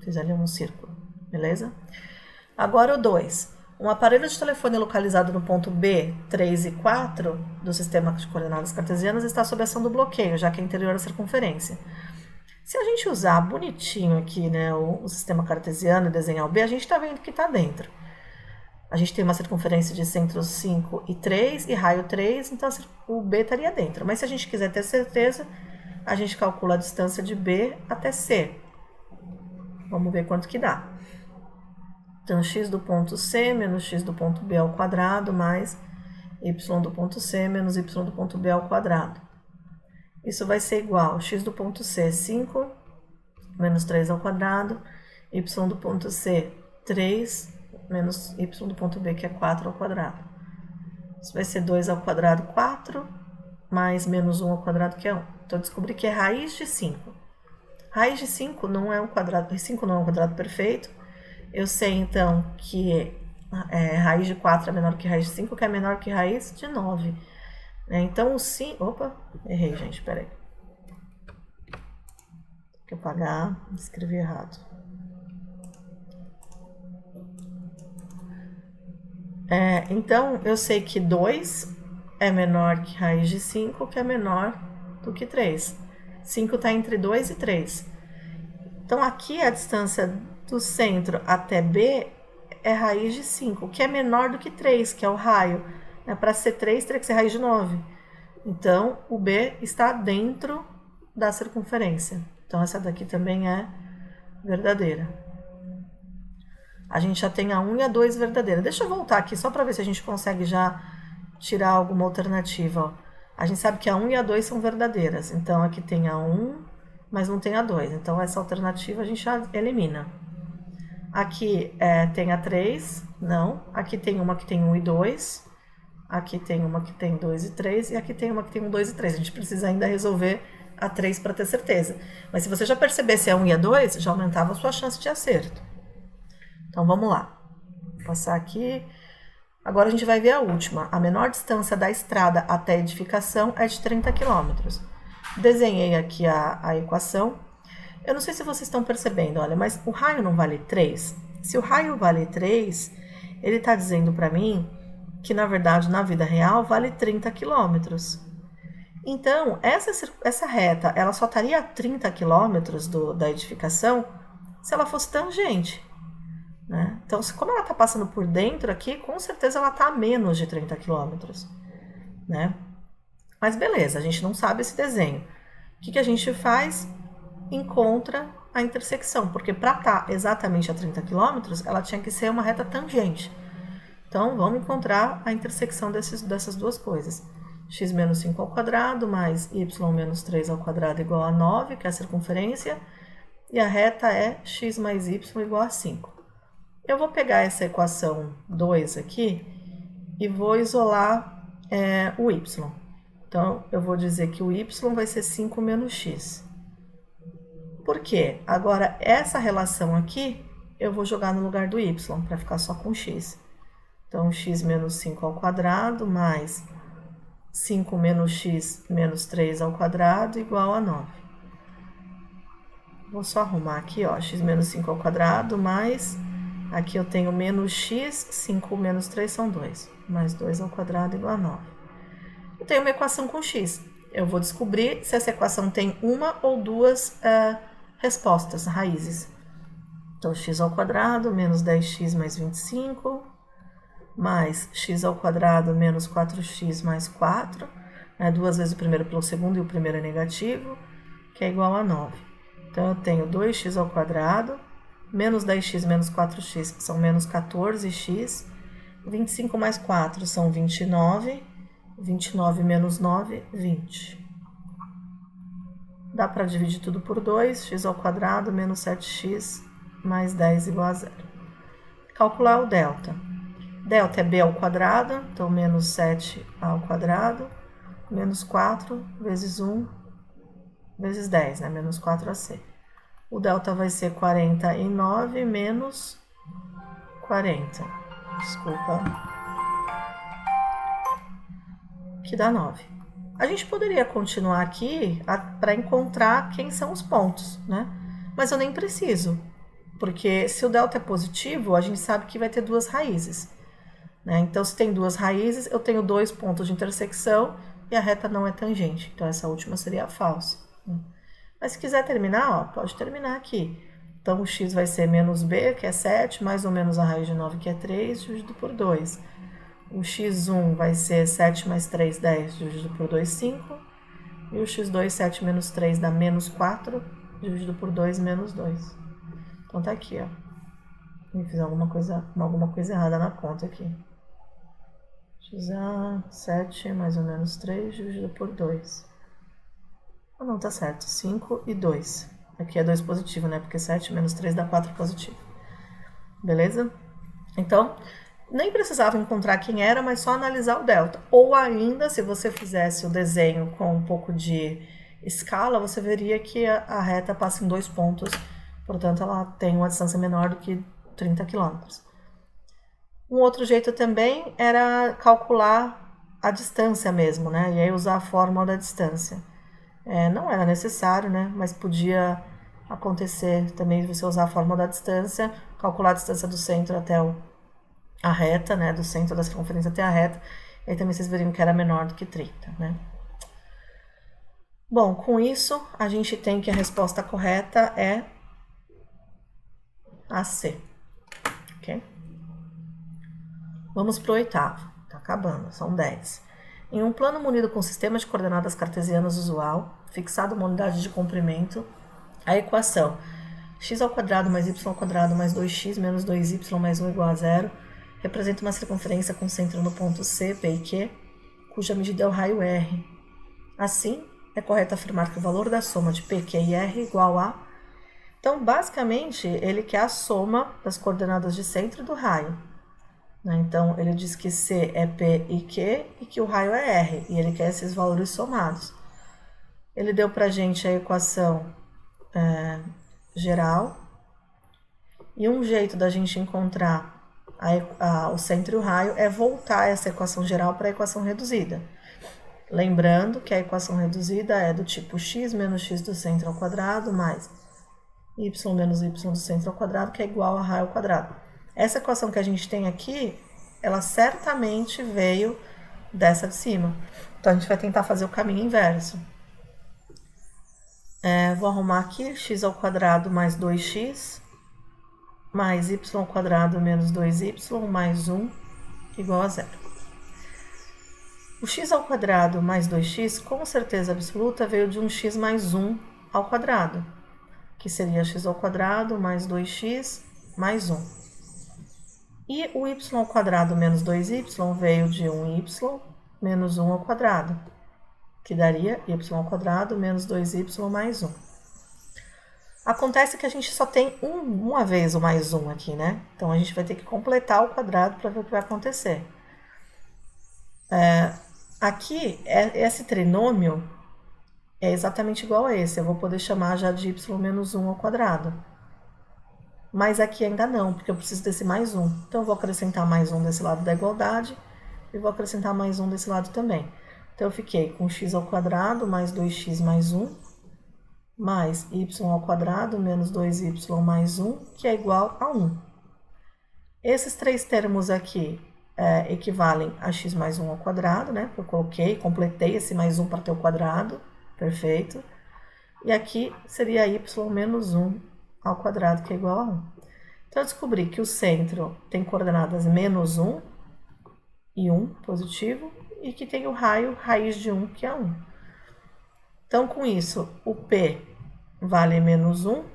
Fiz ali um círculo, beleza? Agora o 2. Um aparelho de telefone localizado no ponto B, 3 e 4 do sistema de coordenadas cartesianas está sob a ação do bloqueio, já que é interior à circunferência. Se a gente usar bonitinho aqui, né, o sistema cartesiano e desenhar o B, a gente está vendo que está dentro. A gente tem uma circunferência de centros 5 e 3 e raio 3, então o B estaria dentro. Mas se a gente quiser ter certeza, a gente calcula a distância de B até C. Vamos ver quanto que dá. Então, x do ponto C menos x do ponto B ao quadrado mais y do ponto C menos y do ponto B ao quadrado. Isso vai ser igual a x do ponto C, 5, menos 3 ao quadrado, y do ponto C, 3, menos y do ponto B, que é 4 ao quadrado. Isso vai ser 2 ao quadrado, 4, mais menos 1 ao quadrado, que é 1. Então, eu descobri que é raiz de 5. Raiz de 5 não é um quadrado, 5 não é um quadrado perfeito. Eu sei, então, que raiz de 4 é menor que raiz de 5, que é menor que raiz de 9. Então, o 5... Opa, errei, gente, peraí. Tem que apagar, escrevi errado. Então, eu sei que 2 é menor que raiz de 5, que é menor do que 3. 5 está entre 2 e 3. Então, aqui a distância do centro até B é raiz de 5, que é menor do que 3, que é o raio. Para ser 3, teria que ser raiz de 9. Então, o B está dentro da circunferência. Então, essa daqui também é verdadeira. A gente já tem a 1 e a 2 verdadeira. Deixa eu voltar aqui só para ver se a gente consegue já tirar alguma alternativa. Ó. A gente sabe que a 1 e a 2 são verdadeiras. Então, aqui tem a 1, mas não tem a 2. Então, essa alternativa a gente já elimina. Aqui tem a 3, não. Aqui tem uma que tem 1 e 2. Aqui tem uma que tem 2 e 3. E aqui tem uma que tem 1, 2 e 3. A gente precisa ainda resolver a 3 para ter certeza. Mas se você já percebesse a 1 e a 2, já aumentava a sua chance de acerto. Então, vamos lá. Vou passar aqui. Agora, a gente vai ver a última. A menor distância da estrada até a edificação é de 30 km. Desenhei aqui a equação. Eu não sei se vocês estão percebendo, olha, mas o raio não vale 3? Se o raio vale 3, ele está dizendo para mim que, na verdade, na vida real, vale 30 km. Então, essa reta, ela só estaria a 30 km da edificação se ela fosse tangente. Né? Então, como ela está passando por dentro aqui, com certeza ela está a menos de 30 km. Né? Mas beleza, a gente não sabe esse desenho. O que a gente faz? Encontra a intersecção, porque para estar exatamente a 30 km, ela tinha que ser uma reta tangente. Então, vamos encontrar a intersecção dessas duas coisas. X menos 5 ao quadrado mais y menos 3 ao quadrado igual a 9, que é a circunferência, e a reta é x mais y igual a 5. Eu vou pegar essa equação 2 aqui e vou isolar o y. Então, eu vou dizer que o y vai ser 5 menos x. Por quê? Agora, essa relação aqui, eu vou jogar no lugar do y, para ficar só com x. Então, x menos 5 ao quadrado mais 5 menos x menos 3 ao quadrado igual a 9. Vou só arrumar aqui, ó, x menos 5 ao quadrado mais... Aqui eu tenho menos x, 5 menos 3 são 2. Mais 2 ao quadrado igual a 9. Eu tenho uma equação com x. Eu vou descobrir se essa equação tem uma ou duas respostas, raízes. Então, x ao quadrado menos 10x mais 25, mais x ao quadrado menos 4x mais 4. Duas vezes o primeiro pelo segundo e o primeiro é negativo, que é igual a 9. Então, eu tenho 2x ao quadrado... menos 10x menos 4x, que são menos 14x. 25 mais 4 são 29. 29 menos 9, 20. Dá para dividir tudo por 2. X ao quadrado menos 7x mais 10 igual a 0. Calcular o delta. Delta é b ao quadrado, então menos 7 ao quadrado. Menos 4 vezes 1 vezes 10, né? Menos 4ac. O delta vai ser 49 menos 40. Desculpa. Que dá 9. A gente poderia continuar aqui para encontrar quem são os pontos, né? Mas eu nem preciso. Porque se o delta é positivo, a gente sabe que vai ter duas raízes. Né? Então, se tem duas raízes, eu tenho dois pontos de intersecção e a reta não é tangente. Então, essa última seria falsa. Mas se quiser terminar, ó, pode terminar aqui. Então, o x vai ser menos b, que é 7, mais ou menos a raiz de 9, que é 3, dividido por 2. O x1 vai ser 7 mais 3, 10, dividido por 2, 5. E o x2, 7 menos 3 dá menos 4, dividido por 2, menos 2. Então, tá aqui, ó. Eu fiz alguma coisa errada na conta aqui. X1, 7 mais ou menos 3, dividido por 2. Ah, não, tá certo. 5 e 2. Aqui é 2 positivo, né? Porque 7 menos 3 dá 4 positivo. Beleza? Então, nem precisava encontrar quem era, mas só analisar o delta. Ou ainda, se você fizesse o desenho com um pouco de escala, você veria que a reta passa em 2 pontos. Portanto, ela tem uma distância menor do que 30 km. Um outro jeito também era calcular a distância mesmo, né? E aí usar a fórmula da distância. Não era necessário, né? Mas podia acontecer também você usar a fórmula da distância, calcular a distância do centro até a reta, né? Do centro da circunferência até a reta. E aí também vocês veriam que era menor do que 30, né? Bom, com isso, a gente tem que a resposta correta é a C. Ok? Vamos para o oitavo. Tá acabando, são 10. Em um plano munido com sistema de coordenadas cartesianas usual, fixado uma unidade de comprimento, a equação x² mais y² mais 2x menos 2y mais 1 igual a 0 representa uma circunferência com centro no ponto C, P e Q, cuja medida é o raio R. Assim, é correto afirmar que o valor da soma de P, Q e R é igual a... Então, basicamente, ele quer a soma das coordenadas de centro do raio. Então, ele diz que C é P e Q e que o raio é R, e ele quer esses valores somados. Ele deu para a gente a equação geral, e um jeito da gente encontrar o centro e o raio é voltar essa equação geral para a equação reduzida. Lembrando que a equação reduzida é do tipo x menos x do centro ao quadrado mais y menos y do centro ao quadrado, que é igual a raio ao quadrado. Essa equação que a gente tem aqui, ela certamente veio dessa de cima. Então, a gente vai tentar fazer o caminho inverso. Vou arrumar aqui x² mais 2x mais y² menos 2y mais 1 igual a 0. O x² mais 2x, com certeza absoluta, veio de um x mais 1 ao quadrado, que seria x² mais 2x mais 1. E o y² menos 2y veio de 1y menos 1 ao quadrado, que daria y² menos 2y mais 1. Acontece que a gente só tem uma vez o mais 1 aqui, né? Então, a gente vai ter que completar o quadrado para ver o que vai acontecer. Aqui, esse trinômio é exatamente igual a esse. Eu vou poder chamar já de y menos 1 ao quadrado. Mas aqui ainda não, porque eu preciso desse mais 1. Então, eu vou acrescentar mais 1 desse lado da igualdade e vou acrescentar mais 1 desse lado também. Então, eu fiquei com x² mais 2x mais 1, mais y² menos 2y mais 1, que é igual a 1. Esses três termos aqui equivalem a x mais 1 ao quadrado, né? Eu completei esse mais 1 para ter o quadrado, perfeito. E aqui seria y menos 1 ao quadrado, que é igual a 1. Então, eu descobri que o centro tem coordenadas menos 1 e 1 positivo, e que tem o raio raiz de 1, que é 1. Então, com isso, o P vale menos 1,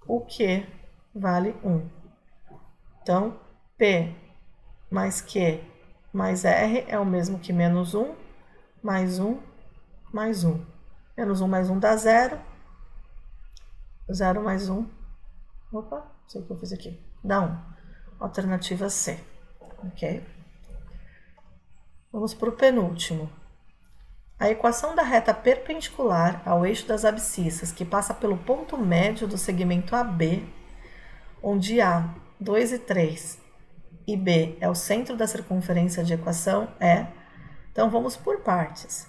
o Q vale 1. Então, P mais Q mais R é o mesmo que menos 1, mais 1, mais 1. Menos 1 mais 1 dá 0. 0 mais 1, opa, não sei o que eu fiz aqui, dá 1. Alternativa C, ok? Vamos para o penúltimo. A equação da reta perpendicular ao eixo das abscissas, que passa pelo ponto médio do segmento AB, onde A, 2 e 3 e B é o centro da circunferência de equação, é... Então, vamos por partes.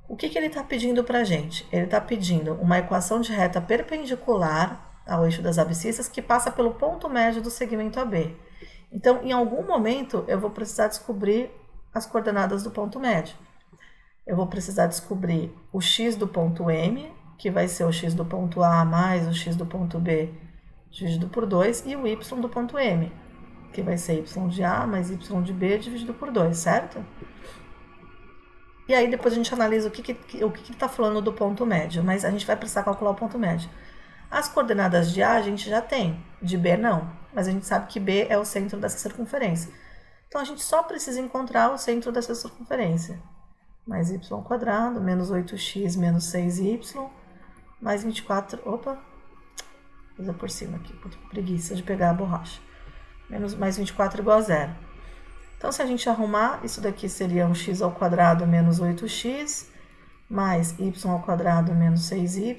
O que ele está pedindo para a gente? Ele está pedindo uma equação de reta perpendicular ao eixo das abscissas que passa pelo ponto médio do segmento AB. Então, em algum momento, eu vou precisar descobrir as coordenadas do ponto médio. Eu vou precisar descobrir o x do ponto M, que vai ser o x do ponto A mais o x do ponto B dividido por 2, e o y do ponto M, que vai ser y de A mais y de B dividido por 2, certo? E aí depois a gente analisa o que está falando do ponto médio, mas a gente vai precisar calcular o ponto médio. As coordenadas de A a gente já tem, de B não, mas a gente sabe que B é o centro dessa circunferência. Então a gente só precisa encontrar o centro dessa circunferência. Mais y quadrado, menos 8x menos 6y, mais 24, opa, vou fazer por cima aqui, preguiça de pegar a borracha. Mais 24 igual a zero. Então, se a gente arrumar, isso daqui seria um x ao quadrado menos 8x, mais y ao quadrado menos 6y,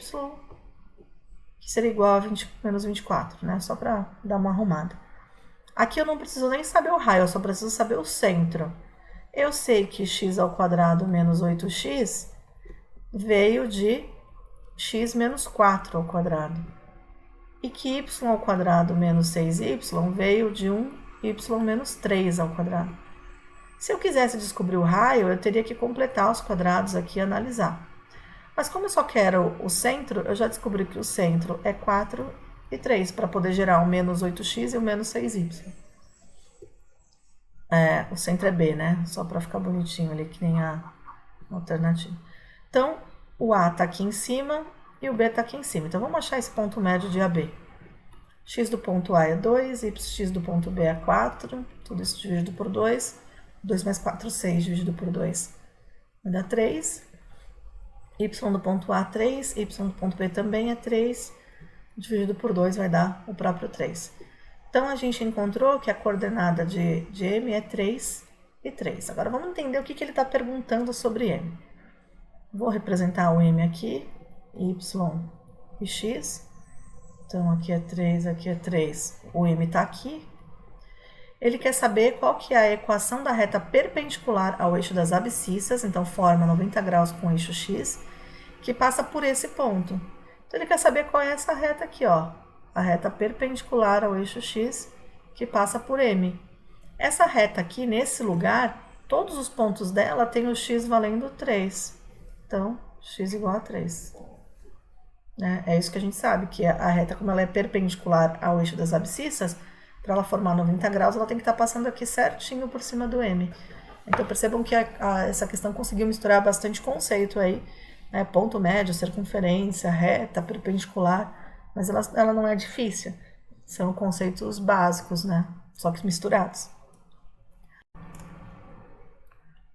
que seria igual a menos 24, né? Só para dar uma arrumada. Aqui eu não preciso nem saber o raio, eu só preciso saber o centro. Eu sei que x ao quadrado menos 8x veio de x menos 4 ao quadrado. E que y ao quadrado menos 6y veio de y menos 3 ao quadrado. Se eu quisesse descobrir o raio, eu teria que completar os quadrados aqui e analisar. Mas como eu só quero o centro, eu já descobri que o centro é 4 e 3, para poder gerar o menos 8x e o menos 6y. O centro é B, né? Só para ficar bonitinho ali, que nem a alternativa. Então, o A está aqui em cima e o B está aqui em cima. Então, vamos achar esse ponto médio de AB. X do ponto A é 2, x do ponto B é 4, tudo isso dividido por 2. 2 mais 4, 6, dividido por 2 vai dar 3. Y do ponto A, 3, y do ponto B também é 3, dividido por 2 vai dar o próprio 3. Então, a gente encontrou que a coordenada de M é 3 e 3. Agora, vamos entender o que ele está perguntando sobre M. Vou representar o M aqui, Y e X. Então, aqui é 3, aqui é 3. O M está aqui. Ele quer saber qual que é a equação da reta perpendicular ao eixo das abscissas, então forma 90 graus com o eixo X, que passa por esse ponto. Então, ele quer saber qual é essa reta aqui, ó. A reta perpendicular ao eixo X, que passa por M. Essa reta aqui, nesse lugar, todos os pontos dela têm o X valendo 3. Então, X igual a 3. É isso que a gente sabe, que a reta, como ela é perpendicular ao eixo das abscissas, para ela formar 90 graus, ela tem que estar passando aqui certinho por cima do M. Então, percebam que essa questão conseguiu misturar bastante conceito aí, né? Ponto médio, circunferência, reta, perpendicular, mas ela não é difícil. São conceitos básicos, né? Só que misturados.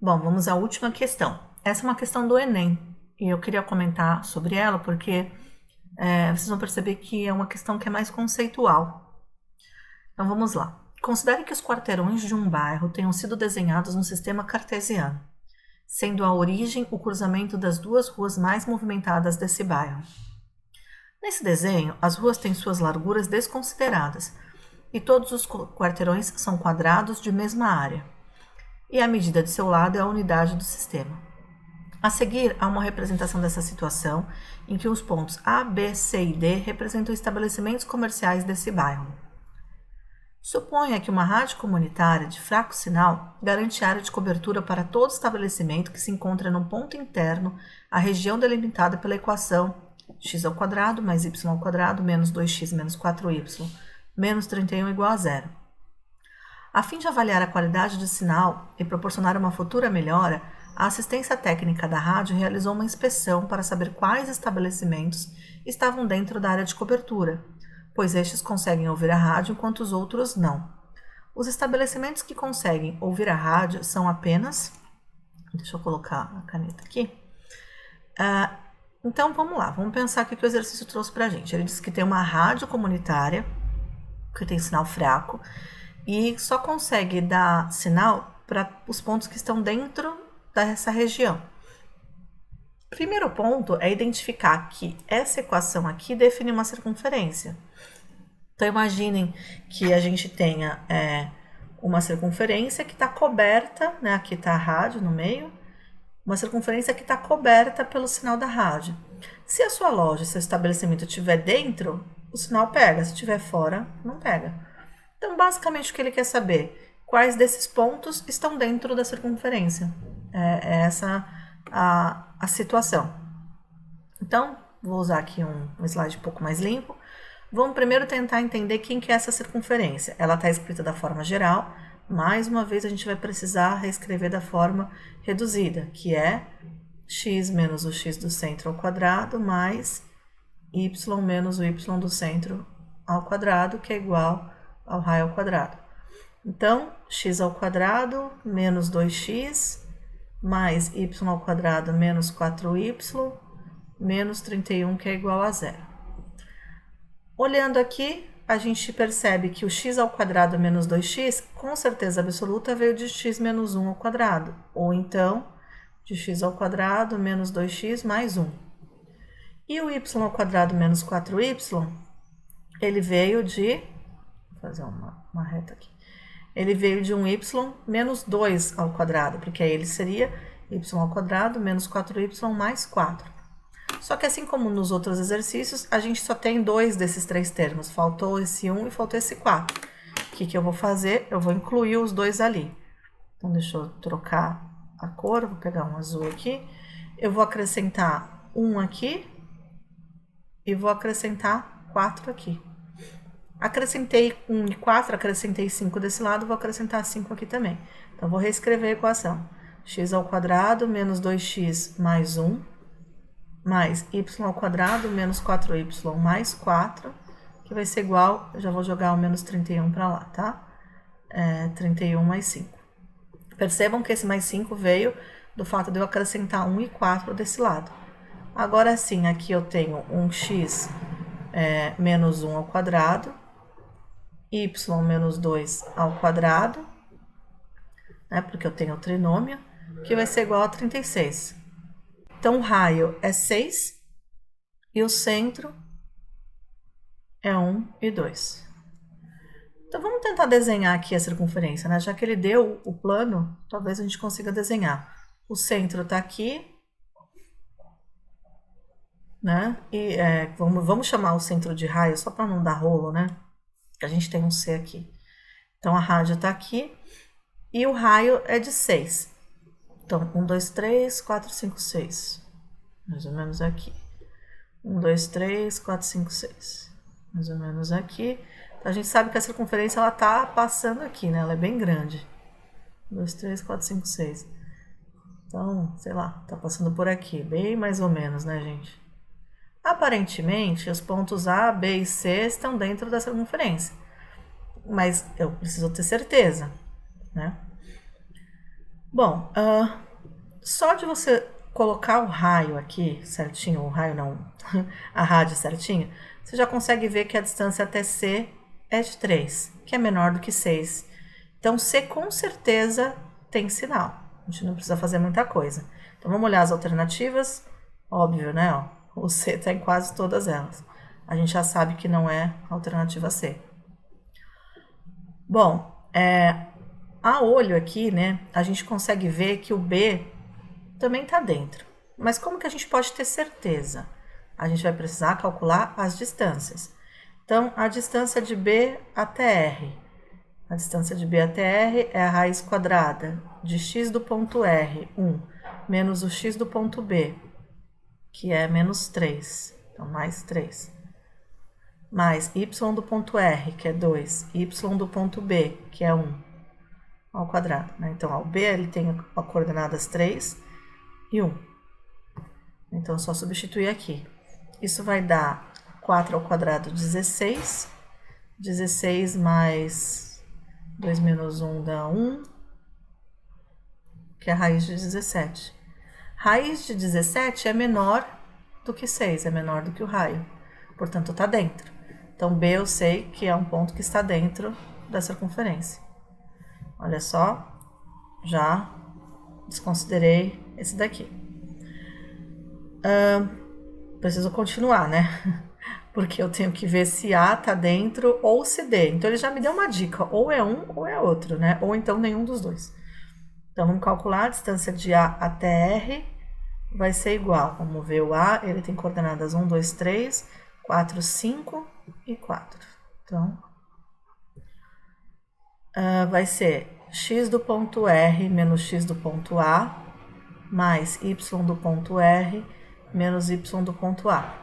Bom, vamos à última questão. Essa é uma questão do Enem, e eu queria comentar sobre ela porque vocês vão perceber que é uma questão que é mais conceitual. Então, vamos lá. Considere que os quarteirões de um bairro tenham sido desenhados no sistema cartesiano, sendo a origem o cruzamento das duas ruas mais movimentadas desse bairro. Nesse desenho, as ruas têm suas larguras desconsideradas, e todos os quarteirões são quadrados de mesma área, e a medida de seu lado é a unidade do sistema. A seguir, há uma representação dessa situação, em que os pontos A, B, C e D representam estabelecimentos comerciais desse bairro. Suponha que uma rádio comunitária de fraco sinal garante área de cobertura para todo estabelecimento que se encontra num ponto interno à região delimitada pela equação x ao quadrado mais y ao quadrado menos 2x menos 4y menos 31 igual a zero. A fim de avaliar a qualidade de sinal e proporcionar uma futura melhora, a assistência técnica da rádio realizou uma inspeção para saber quais estabelecimentos estavam dentro da área de cobertura, pois estes conseguem ouvir a rádio enquanto os outros não. Os estabelecimentos que conseguem ouvir a rádio são apenas... Deixa eu colocar a caneta aqui. Então, vamos lá. Vamos pensar o que o exercício trouxe para a gente. Ele disse que tem uma rádio comunitária, que tem sinal fraco, e só consegue dar sinal para os pontos que estão dentro dessa região. Primeiro ponto é identificar que essa equação aqui define uma circunferência. Então, imaginem que a gente tenha uma circunferência que está coberta, né? Aqui está a rádio no meio, uma circunferência que está coberta pelo sinal da rádio. Se a sua loja, seu estabelecimento estiver dentro, o sinal pega, se estiver fora, não pega. Então, basicamente, o que ele quer saber? Quais desses pontos estão dentro da circunferência? É essa a situação. Então, vou usar aqui um slide um pouco mais limpo. Vamos primeiro tentar entender quem que é essa circunferência. Ela está escrita da forma geral. Mais uma vez, a gente vai precisar reescrever da forma reduzida, que é x menos o x do centro ao quadrado, mais y menos o y do centro ao quadrado, que é igual ao raio ao quadrado. Então, x ao quadrado menos 2x, mais y ao quadrado menos 4y, menos 31, que é igual a zero. Olhando aqui, a gente percebe que o x ao quadrado menos 2x, com certeza absoluta, veio de x menos 1 ao quadrado, ou então de x ao quadrado menos 2x mais 1. E o y ao quadrado menos 4y, ele veio de... Vou fazer uma reta aqui. Ele veio de um y menos 2 ao quadrado, porque aí ele seria y ao quadrado menos 4y mais 4. Só que assim como nos outros exercícios, a gente só tem 2 desses 3 termos. Faltou esse 1 e faltou esse 4. O que eu vou fazer? Eu vou incluir os 2 ali. Então, deixa eu trocar a cor, vou pegar um azul aqui. Eu vou acrescentar 1 aqui e vou acrescentar 4 aqui. Acrescentei 1 e 4, acrescentei 5 desse lado, vou acrescentar 5 aqui também. Então, vou reescrever a equação. X ao quadrado menos 2x mais 1, mais y ao quadrado menos 4y mais 4, que vai ser igual, eu já vou jogar o menos 31 para lá, tá? 31 mais 5. Percebam que esse mais 5 veio do fato de eu acrescentar 1 e 4 desse lado. Agora sim, aqui eu tenho um x menos 1 ao quadrado, y menos 2 ao quadrado, né, porque eu tenho o trinômio, que vai ser igual a 36. Então, o raio é 6 e o centro é 1 e 2. Então, vamos tentar desenhar aqui a circunferência, né? Já que ele deu o plano, talvez a gente consiga desenhar. O centro está aqui, né? E vamos chamar o centro de raio, só para não dar rolo, né? A gente tem um C aqui. Então, a rádio está aqui e o raio é de 6. Então, 1, 2, 3, 4, 5, 6. Mais ou menos aqui. 1, 2, 3, 4, 5, 6. Mais ou menos aqui. Então, a gente sabe que a circunferência ela tá passando aqui, né? Ela é bem grande. 1, 2, 3, 4, 5, 6. Então, sei lá, tá passando por aqui. Bem mais ou menos, né, gente? Aparentemente, os pontos A, B e C estão dentro da circunferência. Mas eu preciso ter certeza, né? Bom, só de você colocar o raio aqui certinho, o raio não, a rádio certinho, você já consegue ver que a distância até C é de 3, que é menor do que 6. Então, C com certeza tem sinal. A gente não precisa fazer muita coisa. Então, vamos olhar as alternativas. Óbvio, né? Ó, o C está em quase todas elas. A gente já sabe que não é a alternativa C. Bom, a olho aqui, né, a gente consegue ver que o B também está dentro. Mas como que a gente pode ter certeza? A gente vai precisar calcular as distâncias. Então, a distância de B até R. A distância de B até R é a raiz quadrada de x do ponto R, 1, menos o x do ponto B, que é menos 3. Então, mais 3. Mais y do ponto R, que é 2. Y do ponto B, que é 1. Ao quadrado, né? Então, o B ele tem as coordenadas 3 e 1. Então, é só substituir aqui. Isso vai dar 4 ao quadrado, 16. 16 mais 2 menos 1 dá 1, que é a raiz de 17. Raiz de 17 é menor do que 6, é menor do que o raio. Portanto, está dentro. Então, B eu sei que é um ponto que está dentro da circunferência. Olha só, já desconsiderei esse daqui. Preciso continuar, né? Porque eu tenho que ver se A tá dentro ou se D. Então, ele já me deu uma dica, ou é um ou é outro, né? Ou então nenhum dos dois. Então, vamos calcular a distância de A até R, vai ser igual. Vamos ver o A, ele tem coordenadas 1, 2, 3, 4, 5 e 4. Então, vai ser x do ponto R menos x do ponto A, mais y do ponto R menos y do ponto A.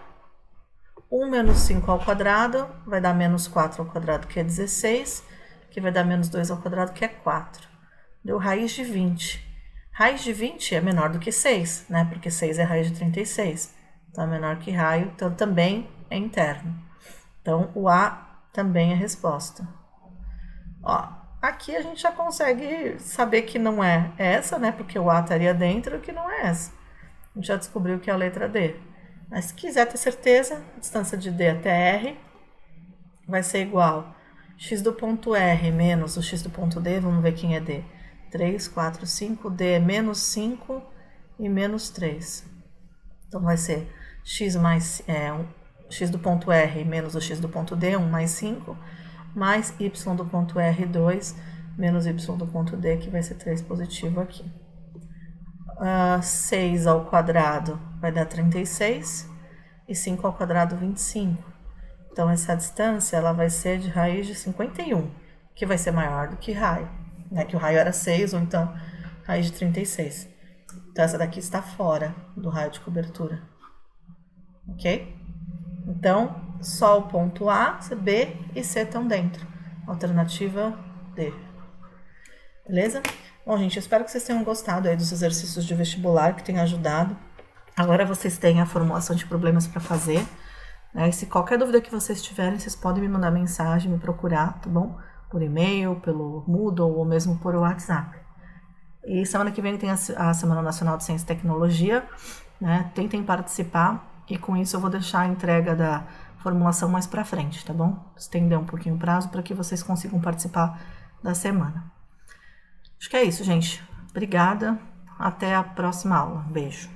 1 menos 5 ao quadrado vai dar menos 4 ao quadrado, que é 16, que vai dar menos 2 ao quadrado, que é 4. Deu raiz de 20. Raiz de 20 é menor do que 6, né? Porque 6 é raiz de 36. Então, é menor que raio, então também é interno. Então, o A também é resposta. Ó, aqui a gente já consegue saber que não é essa, né? Porque o A estaria dentro, que não é essa. A gente já descobriu que é a letra D. Mas se quiser ter certeza, a distância de D até R vai ser igual x do ponto R menos o x do ponto D, vamos ver quem é D. 3, 4, 5, D é menos 5 e menos 3. Então, vai ser x mais x do ponto R menos o x do ponto D, 1 mais 5, mais y do ponto R, 2, menos y do ponto D, que vai ser 3 positivo aqui. 6 ao quadrado vai dar 36 e 5 ao quadrado 25. Então, essa distância ela vai ser de raiz de 51, que vai ser maior do que raio, né? Que o raio era 6, ou então raiz de 36. Então, essa daqui está fora do raio de cobertura. Ok? Então, só o ponto A, B e C estão dentro. Alternativa D. Beleza? Bom, gente, eu espero que vocês tenham gostado aí dos exercícios de vestibular, que tenham ajudado. Agora vocês têm a formulação de problemas para fazer, né? E se qualquer dúvida que vocês tiverem, vocês podem me mandar mensagem, me procurar, tá bom? Por e-mail, pelo Moodle ou mesmo por WhatsApp. E semana que vem tem a Semana Nacional de Ciência e Tecnologia, né? Tentem participar e com isso eu vou deixar a entrega da formulação mais para frente, tá bom? Estender um pouquinho o prazo para que vocês consigam participar da semana. Acho que é isso, gente. Obrigada. Até a próxima aula. Beijo.